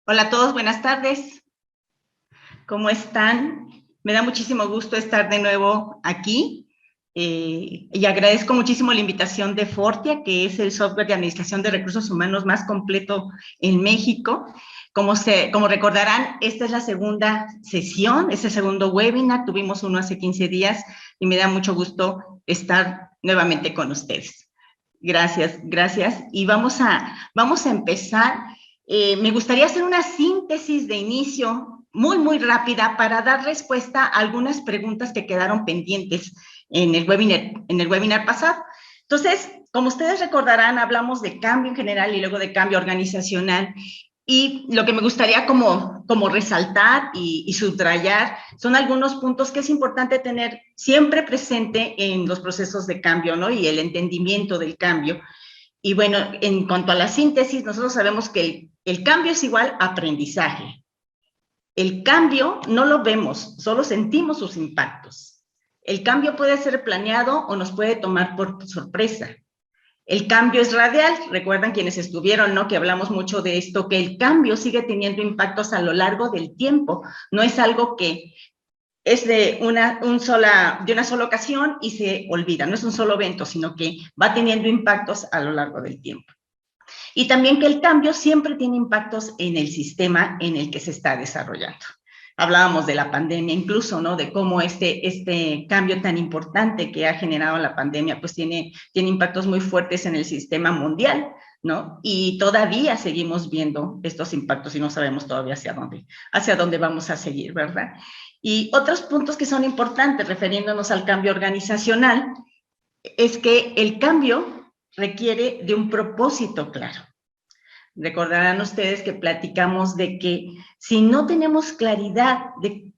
Hola a todos, buenas tardes. ¿Cómo están? Me da muchísimo gusto estar de nuevo aquí y agradezco muchísimo la invitación de Fortia, que es el software de administración de recursos humanos más completo en México. Como recordarán, esta es la segunda sesión, es el segundo webinar, tuvimos uno hace 15 días y me da mucho gusto estar nuevamente con ustedes. Gracias, gracias. Y vamos a empezar. Me gustaría hacer una síntesis de inicio muy rápida para dar respuesta a algunas preguntas que quedaron pendientes en el webinar pasado. Entonces, como ustedes recordarán, hablamos de cambio en general y luego de cambio organizacional. Y lo que me gustaría como resaltar y subrayar son algunos puntos que es importante tener siempre presente en los procesos de cambio, ¿no? Y el entendimiento del cambio. Y bueno, en cuanto a la síntesis, nosotros sabemos que el cambio es igual a aprendizaje. El cambio no lo vemos, solo sentimos sus impactos. El cambio puede ser planeado o nos puede tomar por sorpresa. El cambio es radial, recuerdan quienes estuvieron, ¿no? Que hablamos mucho de esto, que el cambio sigue teniendo impactos a lo largo del tiempo, no es algo que es de una sola ocasión y se olvida, no es un solo evento, sino que va teniendo impactos a lo largo del tiempo. Y también que el cambio siempre tiene impactos en el sistema en el que se está desarrollando. Hablábamos de la pandemia incluso, ¿no? De cómo este cambio tan importante que ha generado la pandemia, pues tiene impactos muy fuertes en el sistema mundial, ¿no? Y todavía seguimos viendo estos impactos y no sabemos todavía hacia dónde vamos a seguir, ¿verdad? Y otros puntos que son importantes, refiriéndonos al cambio organizacional, es que el cambio requiere de un propósito claro. Recordarán ustedes que platicamos de que si no tenemos claridad de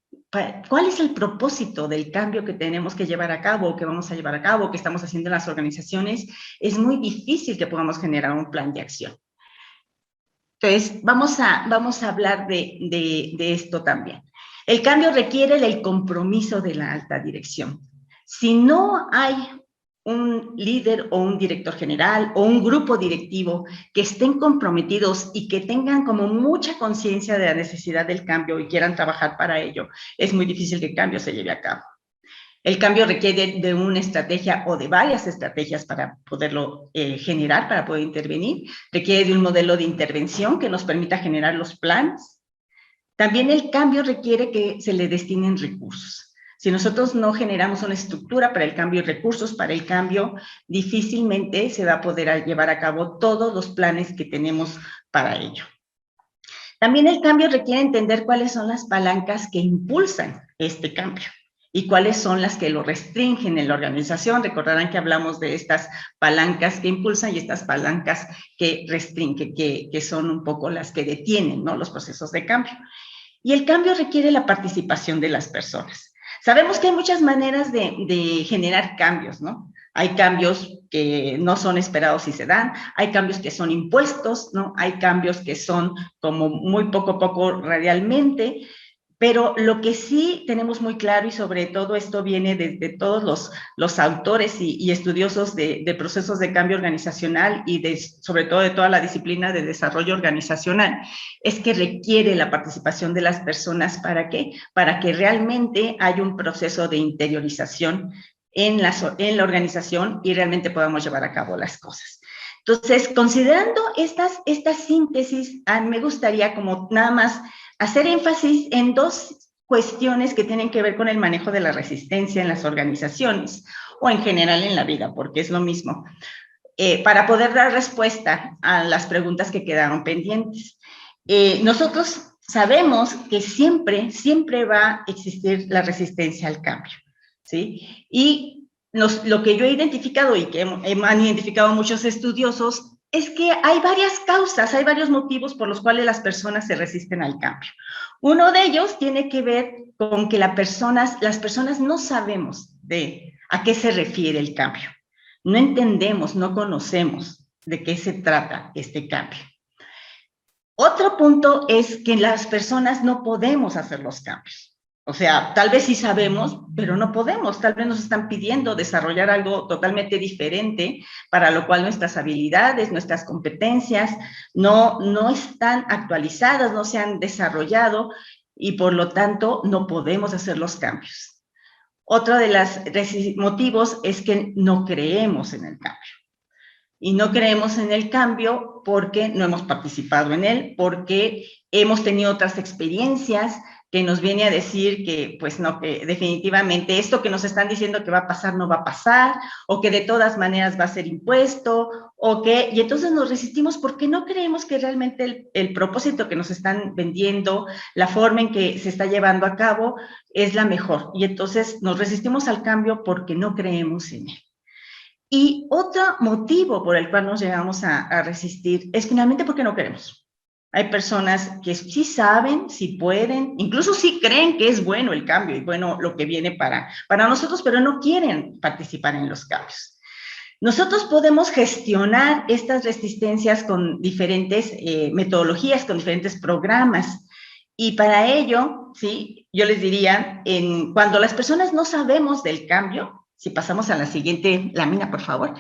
cuál es el propósito del cambio que tenemos que llevar a cabo, o que vamos a llevar a cabo, que estamos haciendo en las organizaciones, es muy difícil que podamos generar un plan de acción. Entonces, vamos a hablar de esto también. El cambio requiere el compromiso de la alta dirección. Si no hay un líder o un director general o un grupo directivo que estén comprometidos y que tengan como mucha conciencia de la necesidad del cambio y quieran trabajar para ello, es muy difícil que el cambio se lleve a cabo. El cambio requiere de una estrategia o de varias estrategias para poderlo generar, para poder intervenir. Requiere de un modelo de intervención que nos permita generar los planes. También el cambio requiere que se le destinen recursos. Si nosotros no generamos una estructura para el cambio y recursos para el cambio, difícilmente se va a poder llevar a cabo todos los planes que tenemos para ello. También el cambio requiere entender cuáles son las palancas que impulsan este cambio y cuáles son las que lo restringen en la organización. Recordarán que hablamos de estas palancas que impulsan y estas palancas que restringen, que son un poco las que detienen, ¿no?, los procesos de cambio. Y el cambio requiere la participación de las personas. Sabemos que hay muchas maneras de generar cambios, ¿no? Hay cambios que no son esperados y se dan, hay cambios que son impuestos, ¿no? Hay cambios que son como muy poco a poco radialmente, pero lo que sí tenemos muy claro, y sobre todo esto viene de todos los autores y estudiosos de procesos de cambio organizacional y sobre todo de toda la disciplina de desarrollo organizacional, es que requiere la participación de las personas. ¿Para qué? Para que realmente haya un proceso de interiorización en la organización y realmente podamos llevar a cabo las cosas. Entonces, considerando esta síntesis, me gustaría como nada más hacer énfasis en dos cuestiones que tienen que ver con el manejo de la resistencia en las organizaciones o en general en la vida, porque es lo mismo, para poder dar respuesta a las preguntas que quedaron pendientes. Nosotros sabemos que siempre va a existir la resistencia al cambio, ¿sí? Y lo que yo he identificado y que han identificado muchos estudiosos es que hay varias causas, hay varios motivos por los cuales las personas se resisten al cambio. Uno de ellos tiene que ver con que las personas no sabemos a qué se refiere el cambio. No entendemos, no conocemos de qué se trata este cambio. Otro punto es que las personas no podemos hacer los cambios. O sea, tal vez sí sabemos, pero no podemos. Tal vez nos están pidiendo desarrollar algo totalmente diferente, para lo cual nuestras habilidades, nuestras competencias no están actualizadas, no se han desarrollado y por lo tanto no podemos hacer los cambios. Otro de los motivos es que no creemos en el cambio. Y no creemos en el cambio porque no hemos participado en él, porque hemos tenido otras experiencias que nos viene a decir que, pues no, que definitivamente esto que nos están diciendo que va a pasar no va a pasar, o que de todas maneras va a ser impuesto, y entonces nos resistimos porque no creemos que realmente el propósito que nos están vendiendo, la forma en que se está llevando a cabo, es la mejor. Y entonces nos resistimos al cambio porque no creemos en él. Y otro motivo por el cual nos llegamos a resistir es finalmente porque no queremos. Hay personas que sí saben, sí pueden, incluso sí creen que es bueno el cambio y bueno lo que viene para nosotros, pero no quieren participar en los cambios. Nosotros podemos gestionar estas resistencias con diferentes metodologías, con diferentes programas. Y para ello, ¿sí? Yo les diría, cuando las personas no sabemos del cambio, si pasamos a la siguiente lámina, por favor.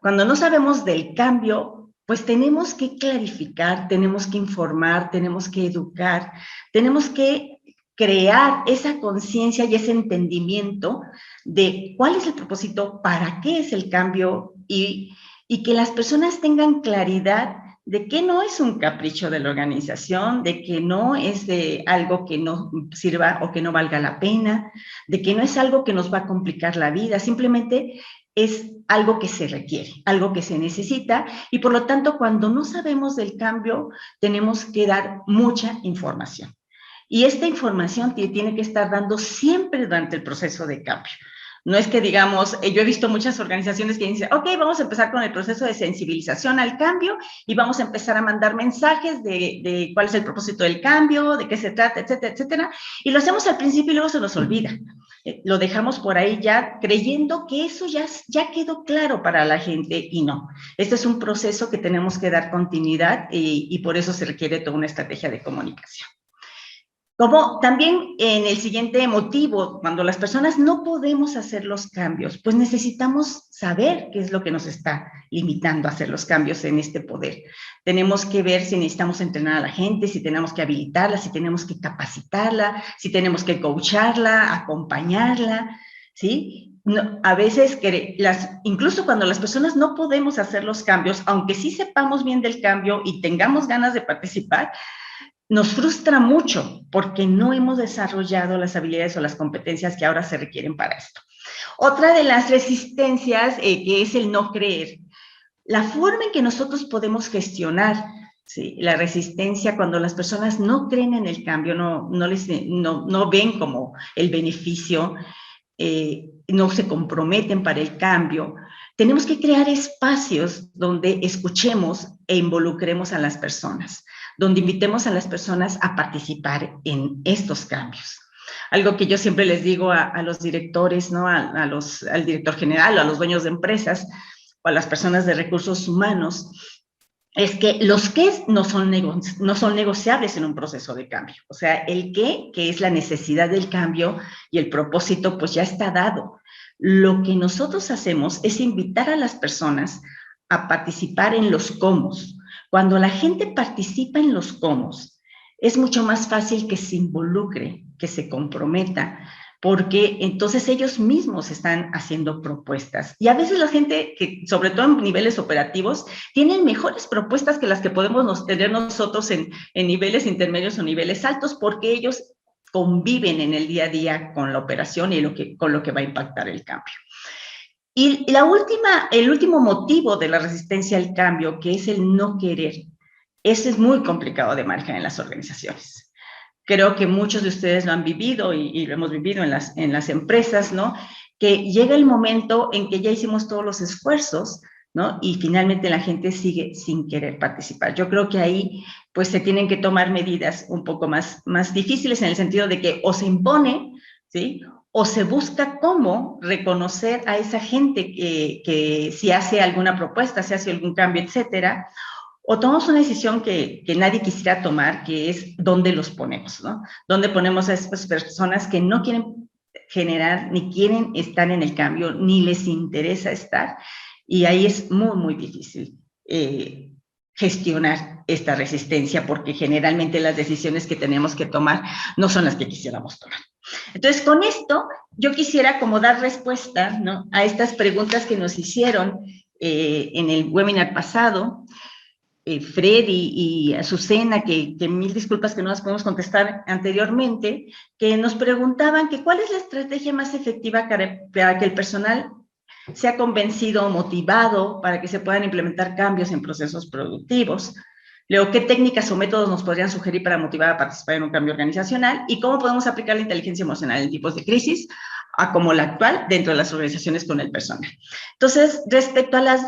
Cuando no sabemos del cambio, pues tenemos que clarificar, tenemos que informar, tenemos que educar, tenemos que crear esa conciencia y ese entendimiento de cuál es el propósito, para qué es el cambio y que las personas tengan claridad de que no es un capricho de la organización, de que no es de algo que no sirva o que no valga la pena, de que no es algo que nos va a complicar la vida, simplemente es algo que se requiere, algo que se necesita, y por lo tanto, cuando no sabemos del cambio, tenemos que dar mucha información. Y esta información tiene que estar dando siempre durante el proceso de cambio. No es que digamos, yo he visto muchas organizaciones que dicen, ok, vamos a empezar con el proceso de sensibilización al cambio y vamos a empezar a mandar mensajes de cuál es el propósito del cambio, de qué se trata, etcétera, etcétera. Y lo hacemos al principio y luego se nos olvida. Lo dejamos por ahí ya creyendo que eso ya quedó claro para la gente y no. Este es un proceso que tenemos que dar continuidad y por eso se requiere toda una estrategia de comunicación. Como también en el siguiente motivo, cuando las personas no podemos hacer los cambios, pues necesitamos saber qué es lo que nos está limitando a hacer los cambios en este poder. Tenemos que ver si necesitamos entrenar a la gente, si tenemos que habilitarla, si tenemos que capacitarla, si tenemos que coacharla, acompañarla, ¿sí? No, a veces, incluso cuando las personas no podemos hacer los cambios, aunque sí sepamos bien del cambio y tengamos ganas de participar, nos frustra mucho porque no hemos desarrollado las habilidades o las competencias que ahora se requieren para esto. Otra de las resistencias que es el no creer. La forma en que nosotros podemos gestionar, ¿sí?, la resistencia cuando las personas no creen en el cambio, no ven como el beneficio, no se comprometen para el cambio. Tenemos que crear espacios donde escuchemos e involucremos a las personas, donde invitemos a las personas a participar en estos cambios. Algo que yo siempre les digo a los directores, ¿no?, al director general, o a los dueños de empresas, o a las personas de recursos humanos, es que los qué no son negociables en un proceso de cambio. O sea, el qué, que es la necesidad del cambio, y el propósito, pues ya está dado. Lo que nosotros hacemos es invitar a las personas a participar en los cómo. Cuando la gente participa en los cómo, es mucho más fácil que se involucre, que se comprometa, porque entonces ellos mismos están haciendo propuestas. Y a veces la gente, que sobre todo en niveles operativos, tienen mejores propuestas que las que podemos tener nosotros en niveles intermedios o niveles altos, porque ellos conviven en el día a día con la operación y con lo que va a impactar el cambio. Y el último motivo de la resistencia al cambio, que es el no querer, ese es muy complicado de manejar en las organizaciones. Creo que muchos de ustedes lo han vivido y lo hemos vivido en las empresas, ¿no? Que llega el momento en que ya hicimos todos los esfuerzos, ¿no? Y finalmente la gente sigue sin querer participar. Yo creo que ahí, pues, se tienen que tomar medidas un poco más difíciles, en el sentido de que o se impone, ¿sí?, o se busca cómo reconocer a esa gente que si hace alguna propuesta, si hace algún cambio, etcétera, o tomamos una decisión que nadie quisiera tomar, que es dónde los ponemos, ¿no? Dónde ponemos a esas personas que no quieren generar, ni quieren estar en el cambio, ni les interesa estar, y ahí es muy, muy difícil gestionar esta resistencia, porque generalmente las decisiones que tenemos que tomar no son las que quisiéramos tomar. Entonces, con esto, yo quisiera como dar respuesta, ¿no?, a estas preguntas que nos hicieron en el webinar pasado, Freddy y Azucena, que mil disculpas que no las podemos contestar anteriormente, que nos preguntaban que cuál es la estrategia más efectiva para que el personal sea convencido o motivado para que se puedan implementar cambios en procesos productivos. Luego, ¿qué técnicas o métodos nos podrían sugerir para motivar a participar en un cambio organizacional? ¿Y cómo podemos aplicar la inteligencia emocional en tipos de crisis, como la actual, dentro de las organizaciones con el personal? Entonces, respecto a las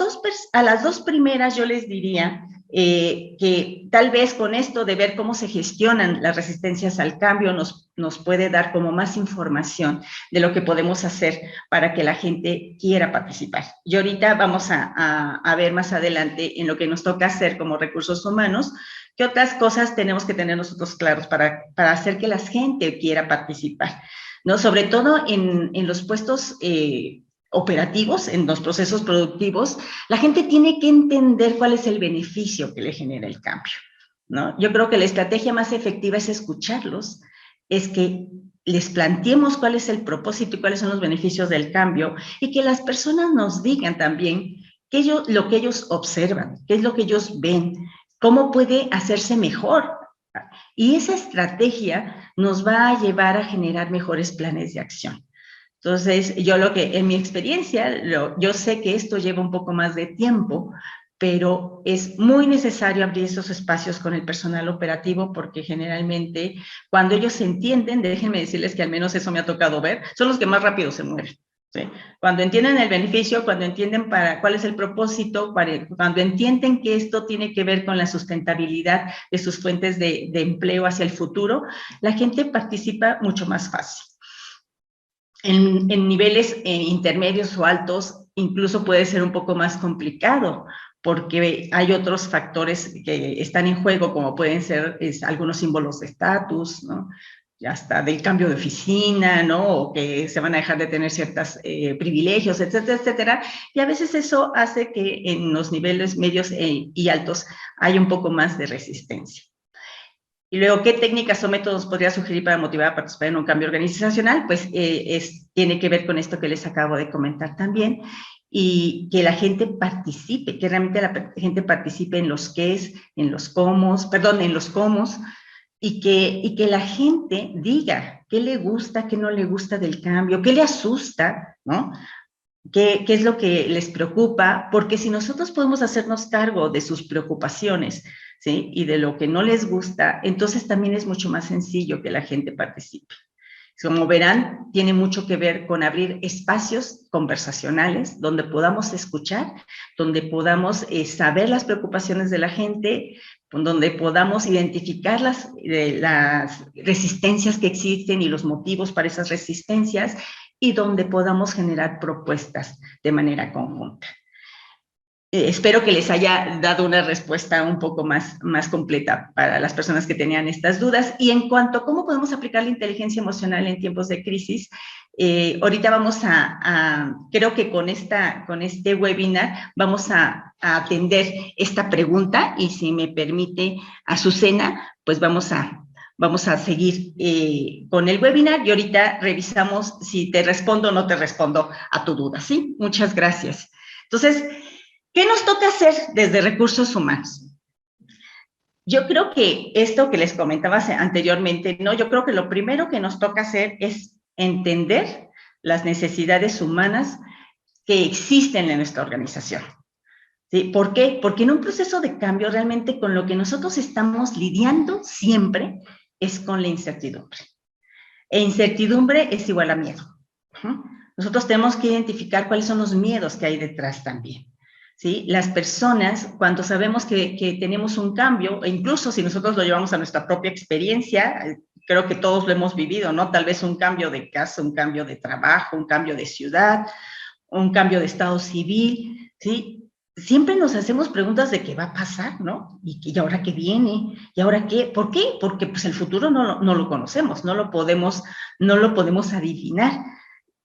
dos primeras, yo les diría que tal vez con esto de ver cómo se gestionan las resistencias al cambio nos puede dar como más información de lo que podemos hacer para que la gente quiera participar. Y ahorita vamos a ver más adelante en lo que nos toca hacer como recursos humanos, qué otras cosas tenemos que tener nosotros claros para hacer que la gente quiera participar, ¿no? Sobre todo en los puestos operativos, en los procesos productivos, la gente tiene que entender cuál es el beneficio que le genera el cambio, ¿no? Yo creo que la estrategia más efectiva es escucharlos, es que les planteemos cuál es el propósito y cuáles son los beneficios del cambio, y que las personas nos digan también lo que ellos observan, qué es lo que ellos ven, cómo puede hacerse mejor. Y esa estrategia nos va a llevar a generar mejores planes de acción. Entonces, en mi experiencia, yo sé que esto lleva un poco más de tiempo, pero es muy necesario abrir esos espacios con el personal operativo, porque generalmente cuando ellos se entienden, déjenme decirles que al menos eso me ha tocado ver, son los que más rápido se mueven. ¿Sí? Cuando entienden el beneficio, cuando entienden cuál es el propósito, cuando entienden que esto tiene que ver con la sustentabilidad de sus fuentes de empleo hacia el futuro, la gente participa mucho más fácil. En niveles intermedios o altos, incluso puede ser un poco más complicado, porque hay otros factores que están en juego, como pueden ser algunos símbolos de estatus, ¿no? Ya hasta del cambio de oficina, ¿no? O que se van a dejar de tener ciertos privilegios, etcétera, etcétera. Y a veces eso hace que en los niveles medios y altos haya un poco más de resistencia. Y luego, ¿qué técnicas o métodos podría sugerir para motivar a participar en un cambio organizacional? Pues tiene que ver con esto que les acabo de comentar también, y que la gente participe, que realmente la gente participe en los qués, en los cómo, y que la gente diga qué le gusta, qué no le gusta del cambio, qué le asusta, ¿no? ¿Qué es lo que les preocupa? Porque si nosotros podemos hacernos cargo de sus preocupaciones, ¿sí?, y de lo que no les gusta, entonces también es mucho más sencillo que la gente participe. Como verán, tiene mucho que ver con abrir espacios conversacionales donde podamos escuchar, donde podamos saber las preocupaciones de la gente, donde podamos identificar las resistencias que existen y los motivos para esas resistencias, y donde podamos generar propuestas de manera conjunta. Espero que les haya dado una respuesta un poco más completa para las personas que tenían estas dudas. Y en cuanto a cómo podemos aplicar la inteligencia emocional en tiempos de crisis, ahorita vamos creo que con este webinar vamos a atender esta pregunta, y si me permite, Azucena, pues vamos a seguir con el webinar, y ahorita revisamos si te respondo o no te respondo a tu duda, ¿sí? Muchas gracias. Entonces, ¿qué nos toca hacer desde recursos humanos? Yo creo que esto que les comentaba anteriormente, ¿no? Yo creo que lo primero que nos toca hacer es entender las necesidades humanas que existen en nuestra organización. ¿Sí? ¿Por qué? Porque en un proceso de cambio, realmente con lo que nosotros estamos lidiando siempre es con la incertidumbre. E incertidumbre es igual a miedo. Nosotros tenemos que identificar cuáles son los miedos que hay detrás también. ¿Sí? Las personas, cuando sabemos que tenemos un cambio, e incluso si nosotros lo llevamos a nuestra propia experiencia, creo que todos lo hemos vivido, ¿no? Tal vez un cambio de casa, un cambio de trabajo, un cambio de ciudad, un cambio de estado civil, ¿sí? siempre nos hacemos preguntas de qué va a pasar, ¿no? ¿Y ahora qué viene? ¿Y ahora qué? ¿Por qué? Porque pues el futuro no lo conocemos, no lo podemos adivinar.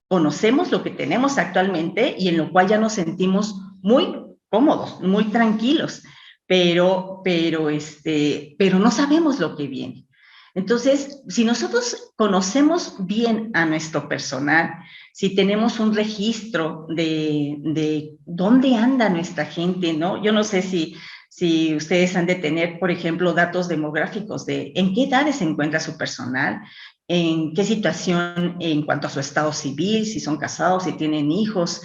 Conocemos lo que tenemos actualmente y en lo cual ya nos sentimos muy cómodos, muy tranquilos, pero no sabemos lo que viene. Entonces, si nosotros conocemos bien a nuestro personal, si tenemos un registro de dónde anda nuestra gente, ¿no? Yo no sé si ustedes han de tener, por ejemplo, datos demográficos de en qué edades se encuentra su personal, en qué situación en cuanto a su estado civil, si son casados, si tienen hijos,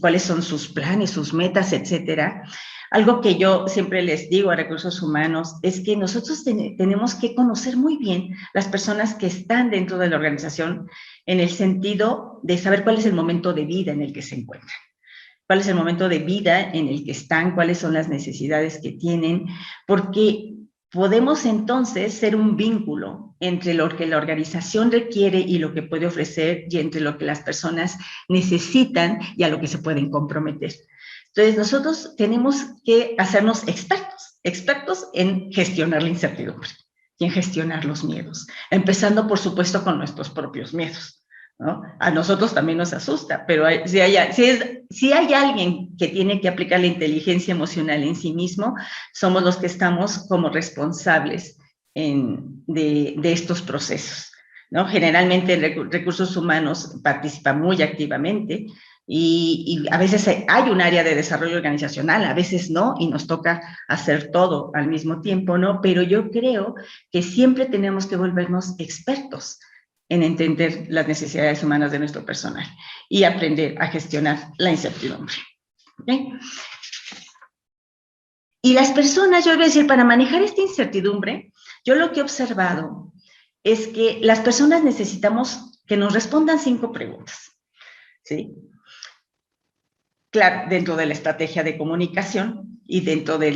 cuáles son sus planes, sus metas, etcétera. Algo que yo siempre les digo a recursos humanos es que nosotros tenemos que conocer muy bien las personas que están dentro de la organización en el sentido de saber cuál es el momento de vida en el que se encuentran, cuál es el momento de vida en el que están, cuáles son las necesidades que tienen, porque podemos entonces ser un vínculo entre lo que la organización requiere y lo que puede ofrecer y entre lo que las personas necesitan y a lo que se pueden comprometer. Entonces, nosotros tenemos que hacernos expertos en gestionar la incertidumbre y en gestionar los miedos, empezando, por supuesto, con nuestros propios miedos, ¿no? A nosotros también nos asusta, pero si hay alguien que tiene que aplicar la inteligencia emocional en sí mismo, somos los que estamos como responsables de estos procesos, ¿no? Generalmente recursos humanos participa muy activamente y a veces hay un área de desarrollo organizacional, a veces no, y nos toca hacer todo al mismo tiempo, ¿no? Pero yo creo que siempre tenemos que volvernos expertos en entender las necesidades humanas de nuestro personal y aprender a gestionar la incertidumbre. ¿Okay? Y las personas, yo voy a decir, para manejar esta incertidumbre, yo lo que he observado es que las personas necesitamos que nos respondan 5 preguntas, ¿sí? Claro, dentro de la estrategia de comunicación y dentro de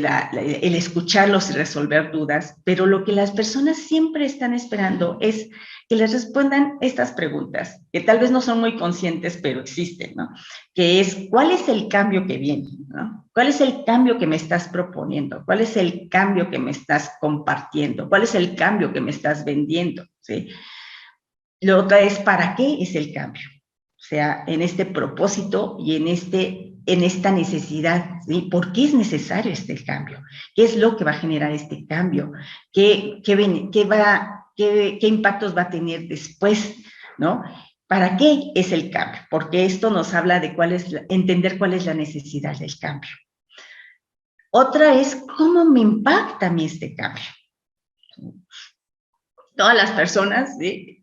el escucharlos y resolver dudas, pero lo que las personas siempre están esperando es que les respondan estas preguntas, que tal vez no son muy conscientes, pero existen, ¿no? Que es, ¿cuál es el cambio que viene? ¿No? ¿Cuál es el cambio que me estás proponiendo? ¿Cuál es el cambio que me estás compartiendo? ¿Cuál es el cambio que me estás vendiendo? ¿Sí? Lo otra es, ¿para qué es el cambio? O sea, en este propósito y en esta necesidad, ¿sí? ¿Por qué es necesario este cambio? ¿Qué es lo que va a generar este cambio? ¿Qué impactos va a tener después? ¿No? ¿Para qué es el cambio? Porque esto nos habla de entender cuál es la necesidad del cambio. Otra es, ¿cómo me impacta a mí este cambio? Todas las personas, ¿sí?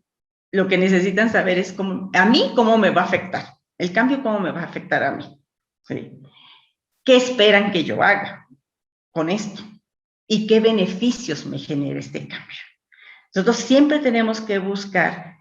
Lo que necesitan saber es a mí cómo me va a afectar, el cambio cómo me va a afectar a mí, ¿sí? ¿Qué esperan que yo haga con esto? ¿Y qué beneficios me genera este cambio? Nosotros siempre tenemos que buscar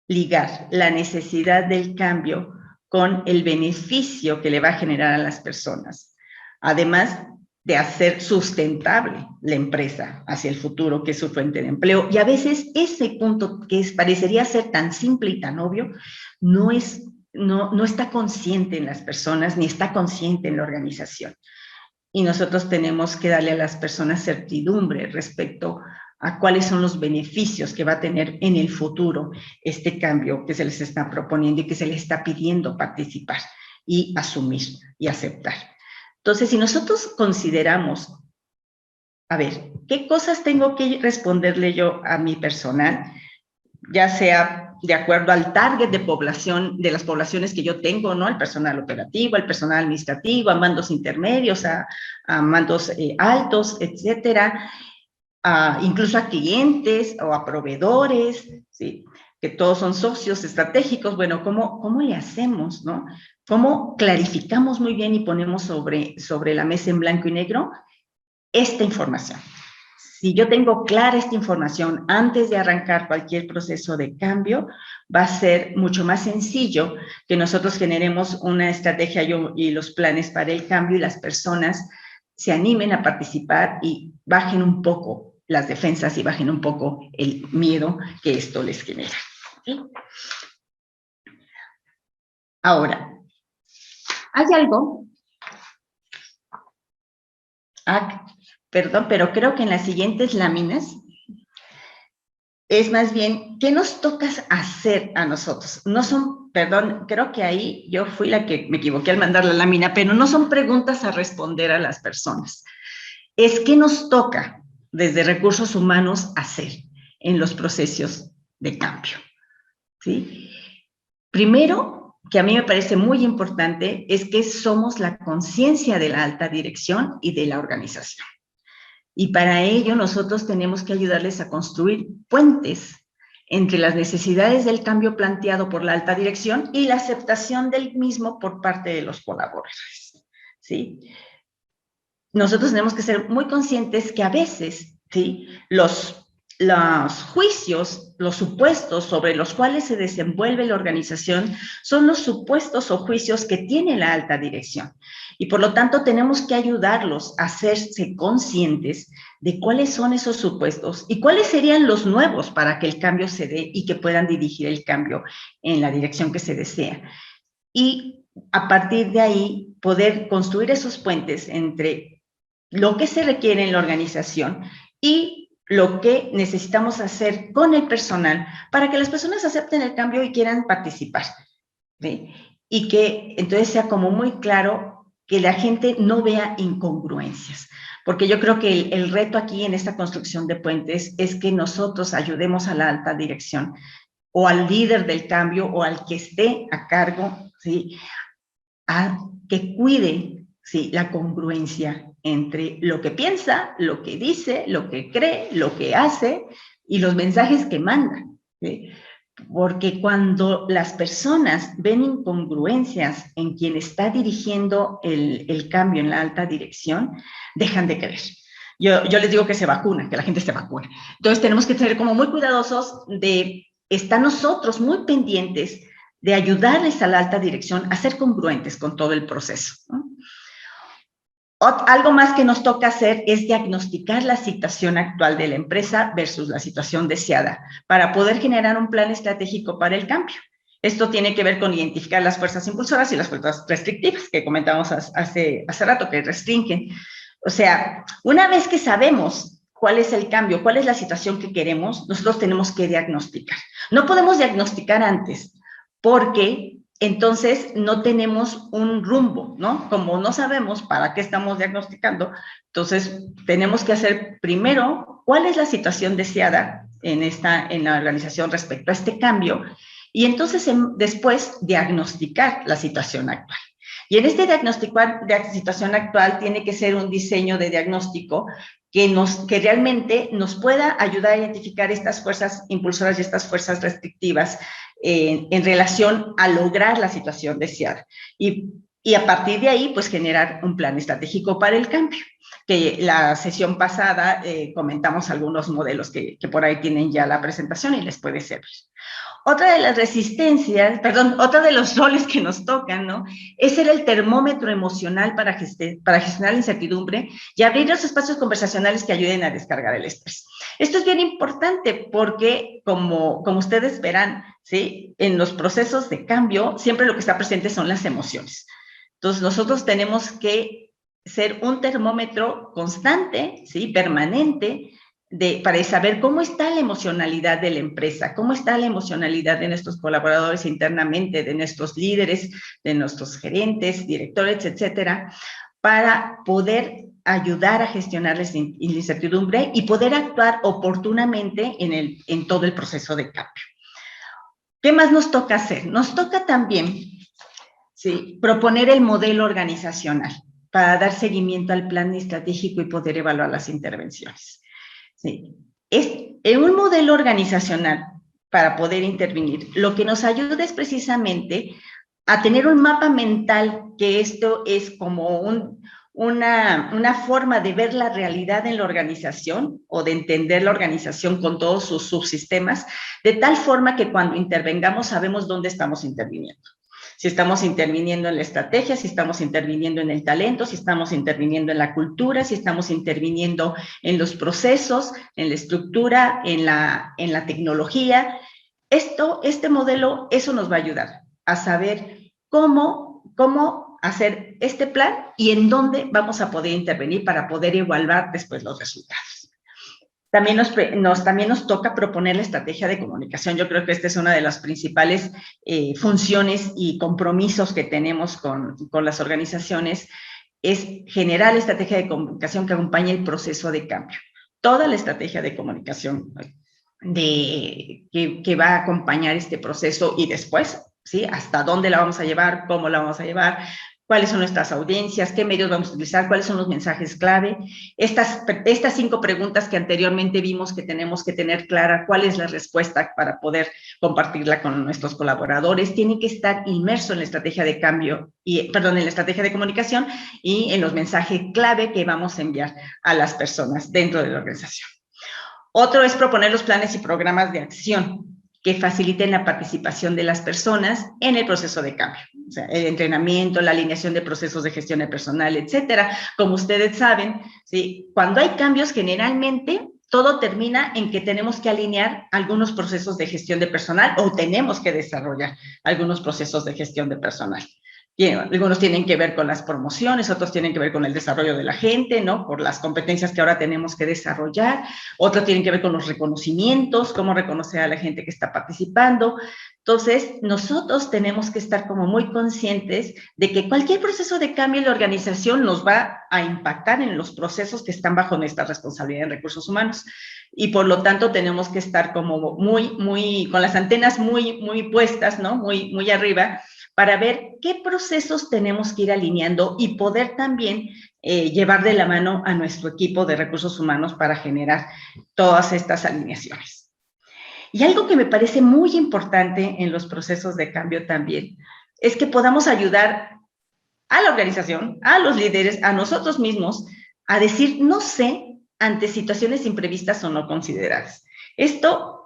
ligar la necesidad del cambio con el beneficio que le va a generar a las personas. Además de hacer sustentable la empresa hacia el futuro, que es su fuente de empleo. Y a veces ese punto parecería ser tan simple y tan obvio, no está consciente en las personas, ni está consciente en la organización. Y nosotros tenemos que darle a las personas certidumbre respecto a cuáles son los beneficios que va a tener en el futuro este cambio que se les está proponiendo y que se les está pidiendo participar y asumir y aceptar. Entonces, si nosotros consideramos, a ver, ¿qué cosas tengo que responderle yo a mi personal? Ya sea de acuerdo al target de población, de las poblaciones que yo tengo, ¿no? El personal operativo, el personal administrativo, a mandos intermedios, a mandos altos, etcétera, incluso a clientes o a proveedores, ¿sí? Que todos son socios estratégicos. Bueno, ¿cómo le hacemos, no? ¿Cómo clarificamos muy bien y ponemos sobre la mesa en blanco y negro esta información? Si yo tengo clara esta información antes de arrancar cualquier proceso de cambio, va a ser mucho más sencillo que nosotros generemos una estrategia y los planes para el cambio y las personas se animen a participar y bajen un poco las defensas y bajen un poco el miedo que esto les genera. ¿Sí? Ahora, hay algo Ah, perdón, pero creo que en las siguientes láminas es más bien, ¿qué nos toca hacer a nosotros? No son, perdón, creo que ahí yo fui la que me equivoqué al mandar la lámina, pero no son preguntas a responder a las personas. Es qué nos toca desde recursos humanos hacer en los procesos de cambio, ¿sí? Primero, que a mí me parece muy importante, es que somos la conciencia de la alta dirección y de la organización. Y para ello nosotros tenemos que ayudarles a construir puentes entre las necesidades del cambio planteado por la alta dirección y la aceptación del mismo por parte de los colaboradores, ¿sí? Nosotros tenemos que ser muy conscientes que a veces, ¿sí? Los juicios, los supuestos sobre los cuales se desenvuelve la organización son los supuestos o juicios que tiene la alta dirección. Y por lo tanto tenemos que ayudarlos a hacerse conscientes de cuáles son esos supuestos y cuáles serían los nuevos para que el cambio se dé y que puedan dirigir el cambio en la dirección que se desea. Y a partir de ahí poder construir esos puentes entre lo que se requiere en la organización y lo que necesitamos hacer con el personal para que las personas acepten el cambio y quieran participar, ¿sí? Y que entonces sea como muy claro que la gente no vea incongruencias, porque yo creo que el reto aquí en esta construcción de puentes es que nosotros ayudemos a la alta dirección o al líder del cambio o al que esté a cargo, ¿sí? A que cuide, ¿sí? La congruencia entre lo que piensa, lo que dice, lo que cree, lo que hace y los mensajes que manda, ¿sí? Porque cuando las personas ven incongruencias en quien está dirigiendo el cambio en la alta dirección, dejan de creer. Yo les digo que se vacuna, que la gente se vacuna. Entonces tenemos que ser como muy cuidadosos de estar nosotros muy pendientes de ayudarles a la alta dirección a ser congruentes con todo el proceso, ¿no? Algo más que nos toca hacer es diagnosticar la situación actual de la empresa versus la situación deseada para poder generar un plan estratégico para el cambio. Esto tiene que ver con identificar las fuerzas impulsoras y las fuerzas restrictivas que comentamos hace rato, que restringen. O sea, una vez que sabemos cuál es el cambio, cuál es la situación que queremos, nosotros tenemos que diagnosticar. No podemos diagnosticar antes porque entonces no tenemos un rumbo, ¿no? Como no sabemos para qué estamos diagnosticando, entonces tenemos que hacer primero cuál es la situación deseada en la organización respecto a este cambio y entonces después diagnosticar la situación actual. Y en este diagnosticar de la situación actual tiene que ser un diseño de diagnóstico que realmente nos pueda ayudar a identificar estas fuerzas impulsoras y estas fuerzas restrictivas en relación a lograr la situación deseada. Y a partir de ahí, pues generar un plan estratégico para el cambio. Que la sesión pasada comentamos algunos modelos que por ahí tienen ya la presentación y les puede servir. Otra de las resistencias, perdón, otro de los roles que nos tocan, ¿no? Es ser el termómetro emocional para gestionar la incertidumbre y abrir los espacios conversacionales que ayuden a descargar el estrés. Esto es bien importante porque, como ustedes verán, ¿sí? En los procesos de cambio, siempre lo que está presente son las emociones. Entonces, nosotros tenemos que ser un termómetro constante, ¿sí? Permanente, para saber cómo está la emocionalidad de la empresa, cómo está la emocionalidad de nuestros colaboradores internamente, de nuestros líderes, de nuestros gerentes, directores, etcétera, para poder ayudar a gestionar la incertidumbre y poder actuar oportunamente en todo el proceso de cambio. ¿Qué más nos toca hacer? Nos toca también, ¿sí?, proponer el modelo organizacional para dar seguimiento al plan estratégico y poder evaluar las intervenciones. Sí. En un modelo organizacional para poder intervenir, lo que nos ayuda es precisamente a tener un mapa mental, que esto es como una forma de ver la realidad en la organización o de entender la organización con todos sus subsistemas, de tal forma que cuando intervengamos sabemos dónde estamos interviniendo. Si estamos interviniendo en la estrategia, si estamos interviniendo en el talento, si estamos interviniendo en la cultura, si estamos interviniendo en los procesos, en la estructura, en la tecnología. Este modelo, eso nos va a ayudar a saber cómo hacer este plan y en dónde vamos a poder intervenir para poder evaluar después los resultados. También nos toca proponer la estrategia de comunicación. Yo creo que esta es una de las principales funciones y compromisos que tenemos con las organizaciones, es generar la estrategia de comunicación que acompañe el proceso de cambio. Toda la estrategia de comunicación que va a acompañar este proceso y después, ¿sí? Hasta dónde la vamos a llevar, cómo la vamos a llevar, cuáles son nuestras audiencias, qué medios vamos a utilizar, cuáles son los mensajes clave. Estas 5 preguntas que anteriormente vimos que tenemos que tener clara cuál es la respuesta para poder compartirla con nuestros colaboradores, tienen que estar inmersos en la estrategia de cambio, en la estrategia de comunicación y en los mensajes clave que vamos a enviar a las personas dentro de la organización. Otro es proponer los planes y programas de acción que faciliten la participación de las personas en el proceso de cambio. O sea, el entrenamiento, la alineación de procesos de gestión de personal, etcétera. Como ustedes saben, ¿sí? Cuando hay cambios, generalmente todo termina en que tenemos que alinear algunos procesos de gestión de personal o tenemos que desarrollar algunos procesos de gestión de personal. Algunos tienen que ver con las promociones, otros tienen que ver con el desarrollo de la gente, ¿no? Por las competencias que ahora tenemos que desarrollar. Otros tienen que ver con los reconocimientos, cómo reconocer a la gente que está participando. Entonces, nosotros tenemos que estar como muy conscientes de que cualquier proceso de cambio en la organización nos va a impactar en los procesos que están bajo nuestra responsabilidad en recursos humanos. Y por lo tanto, tenemos que estar como con las antenas muy puestas, ¿no? Muy arriba, para ver qué procesos tenemos que ir alineando y poder también llevar de la mano a nuestro equipo de recursos humanos para generar todas estas alineaciones. Y algo que me parece muy importante en los procesos de cambio también es que podamos ayudar a la organización, a los líderes, a nosotros mismos, a decir no sé ante situaciones imprevistas o no consideradas. Esto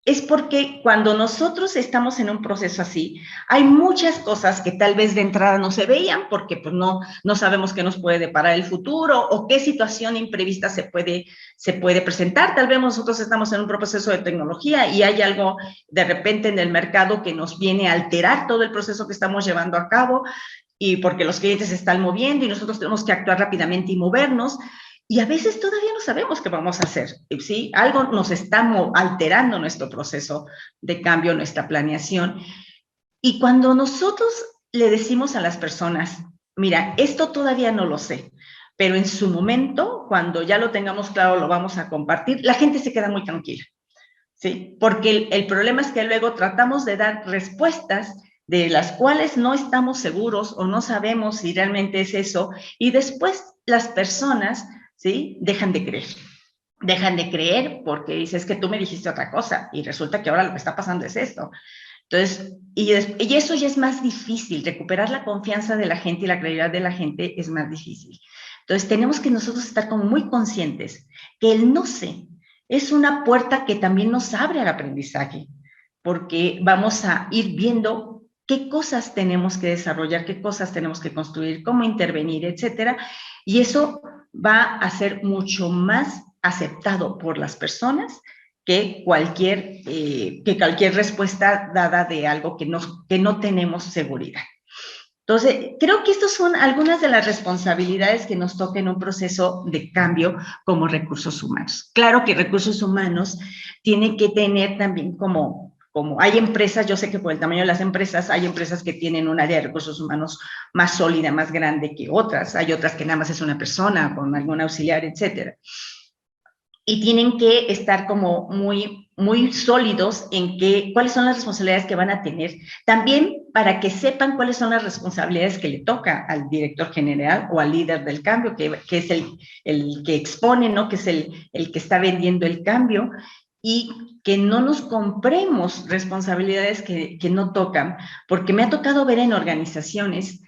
es porque cuando nosotros estamos en un proceso así, hay muchas cosas que tal vez de entrada no se veían porque pues no sabemos qué nos puede deparar el futuro o qué situación imprevista se puede presentar. Tal vez nosotros estamos en un proceso de tecnología y hay algo de repente en el mercado que nos viene a alterar todo el proceso que estamos llevando a cabo y porque los clientes se están moviendo y nosotros tenemos que actuar rápidamente y movernos. Y a veces todavía no sabemos qué vamos a hacer, ¿sí? Algo nos está alterando nuestro proceso de cambio, nuestra planeación. Y cuando nosotros le decimos a las personas, mira, esto todavía no lo sé, pero en su momento, cuando ya lo tengamos claro, lo vamos a compartir, la gente se queda muy tranquila, ¿sí? Porque el problema es que luego tratamos de dar respuestas de las cuales no estamos seguros o no sabemos si realmente es eso, y después las personas, ¿sí? Dejan de creer porque dices, es que tú me dijiste otra cosa y resulta que ahora lo que está pasando es esto. Entonces, y eso ya es más difícil, recuperar la confianza de la gente y la credibilidad de la gente es más difícil. Entonces, tenemos que nosotros estar como muy conscientes que el no sé es una puerta que también nos abre al aprendizaje, porque vamos a ir viendo qué cosas tenemos que desarrollar, qué cosas tenemos que construir, cómo intervenir, etcétera, y eso va a ser mucho más aceptado por las personas que cualquier respuesta dada de algo que no tenemos seguridad. Entonces, creo que estas son algunas de las responsabilidades que nos toca en un proceso de cambio como recursos humanos. Claro que recursos humanos tiene que tener también como hay empresas, yo sé que por el tamaño de las empresas, hay empresas que tienen un área de recursos humanos más sólida, más grande que otras, hay otras que nada más es una persona con algún auxiliar, etcétera. Y tienen que estar como muy sólidos en cuáles son las responsabilidades que van a tener, también para que sepan cuáles son las responsabilidades que le toca al director general o al líder del cambio, que es el que expone, ¿no? Que es el que está vendiendo el cambio, y que no nos compremos responsabilidades que no tocan, porque me ha tocado ver en organizaciones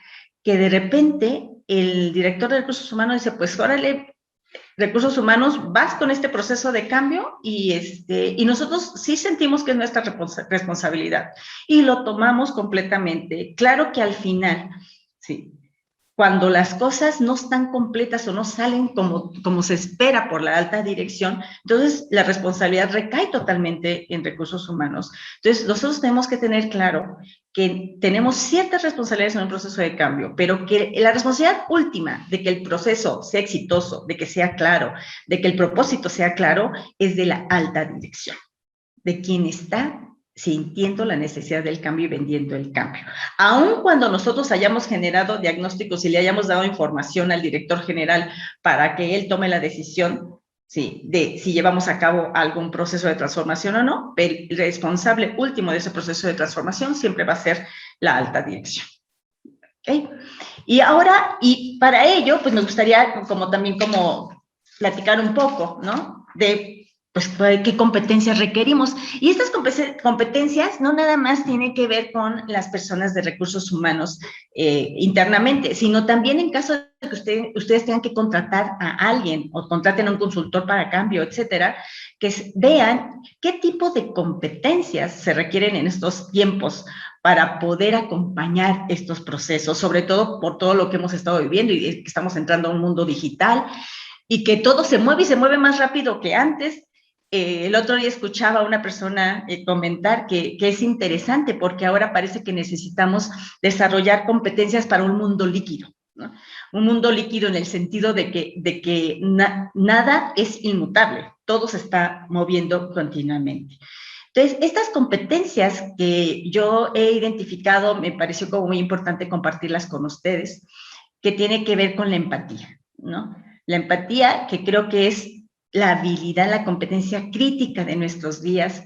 que de repente el director de recursos humanos dice, pues órale, recursos humanos, vas con este proceso de cambio y nosotros sí sentimos que es nuestra responsabilidad y lo tomamos completamente. Claro que al final, sí, cuando las cosas no están completas o no salen como se espera por la alta dirección, entonces la responsabilidad recae totalmente en recursos humanos. Entonces, nosotros tenemos que tener claro que tenemos ciertas responsabilidades en un proceso de cambio, pero que la responsabilidad última de que el proceso sea exitoso, de que sea claro, de que el propósito sea claro, es de la alta dirección, de quien está sintiendo la necesidad del cambio y vendiendo el cambio. Aun cuando nosotros hayamos generado diagnósticos y le hayamos dado información al director general para que él tome la decisión, sí, de si llevamos a cabo algún proceso de transformación o no, el responsable último de ese proceso de transformación siempre va a ser la alta dirección. ¿Okay? Y ahora, y para ello, pues me gustaría también platicar un poco, ¿no? De pues qué competencias requerimos. Y estas competencias no nada más tienen que ver con las personas de recursos humanos internamente, sino también en caso de que ustedes tengan que contratar a alguien o contraten a un consultor para cambio, etcétera, que vean qué tipo de competencias se requieren en estos tiempos para poder acompañar estos procesos, sobre todo por todo lo que hemos estado viviendo y que estamos entrando a un mundo digital y que todo se mueve y se mueve más rápido que antes. El otro día escuchaba a una persona comentar que es interesante porque ahora parece que necesitamos desarrollar competencias para un mundo líquido, ¿no? Un mundo líquido en el sentido de que nada es inmutable, todo se está moviendo continuamente. Entonces, estas competencias que yo he identificado, me pareció como muy importante compartirlas con ustedes, que tiene que ver con la empatía, ¿no? La empatía, que creo que es la habilidad, la competencia crítica de nuestros días,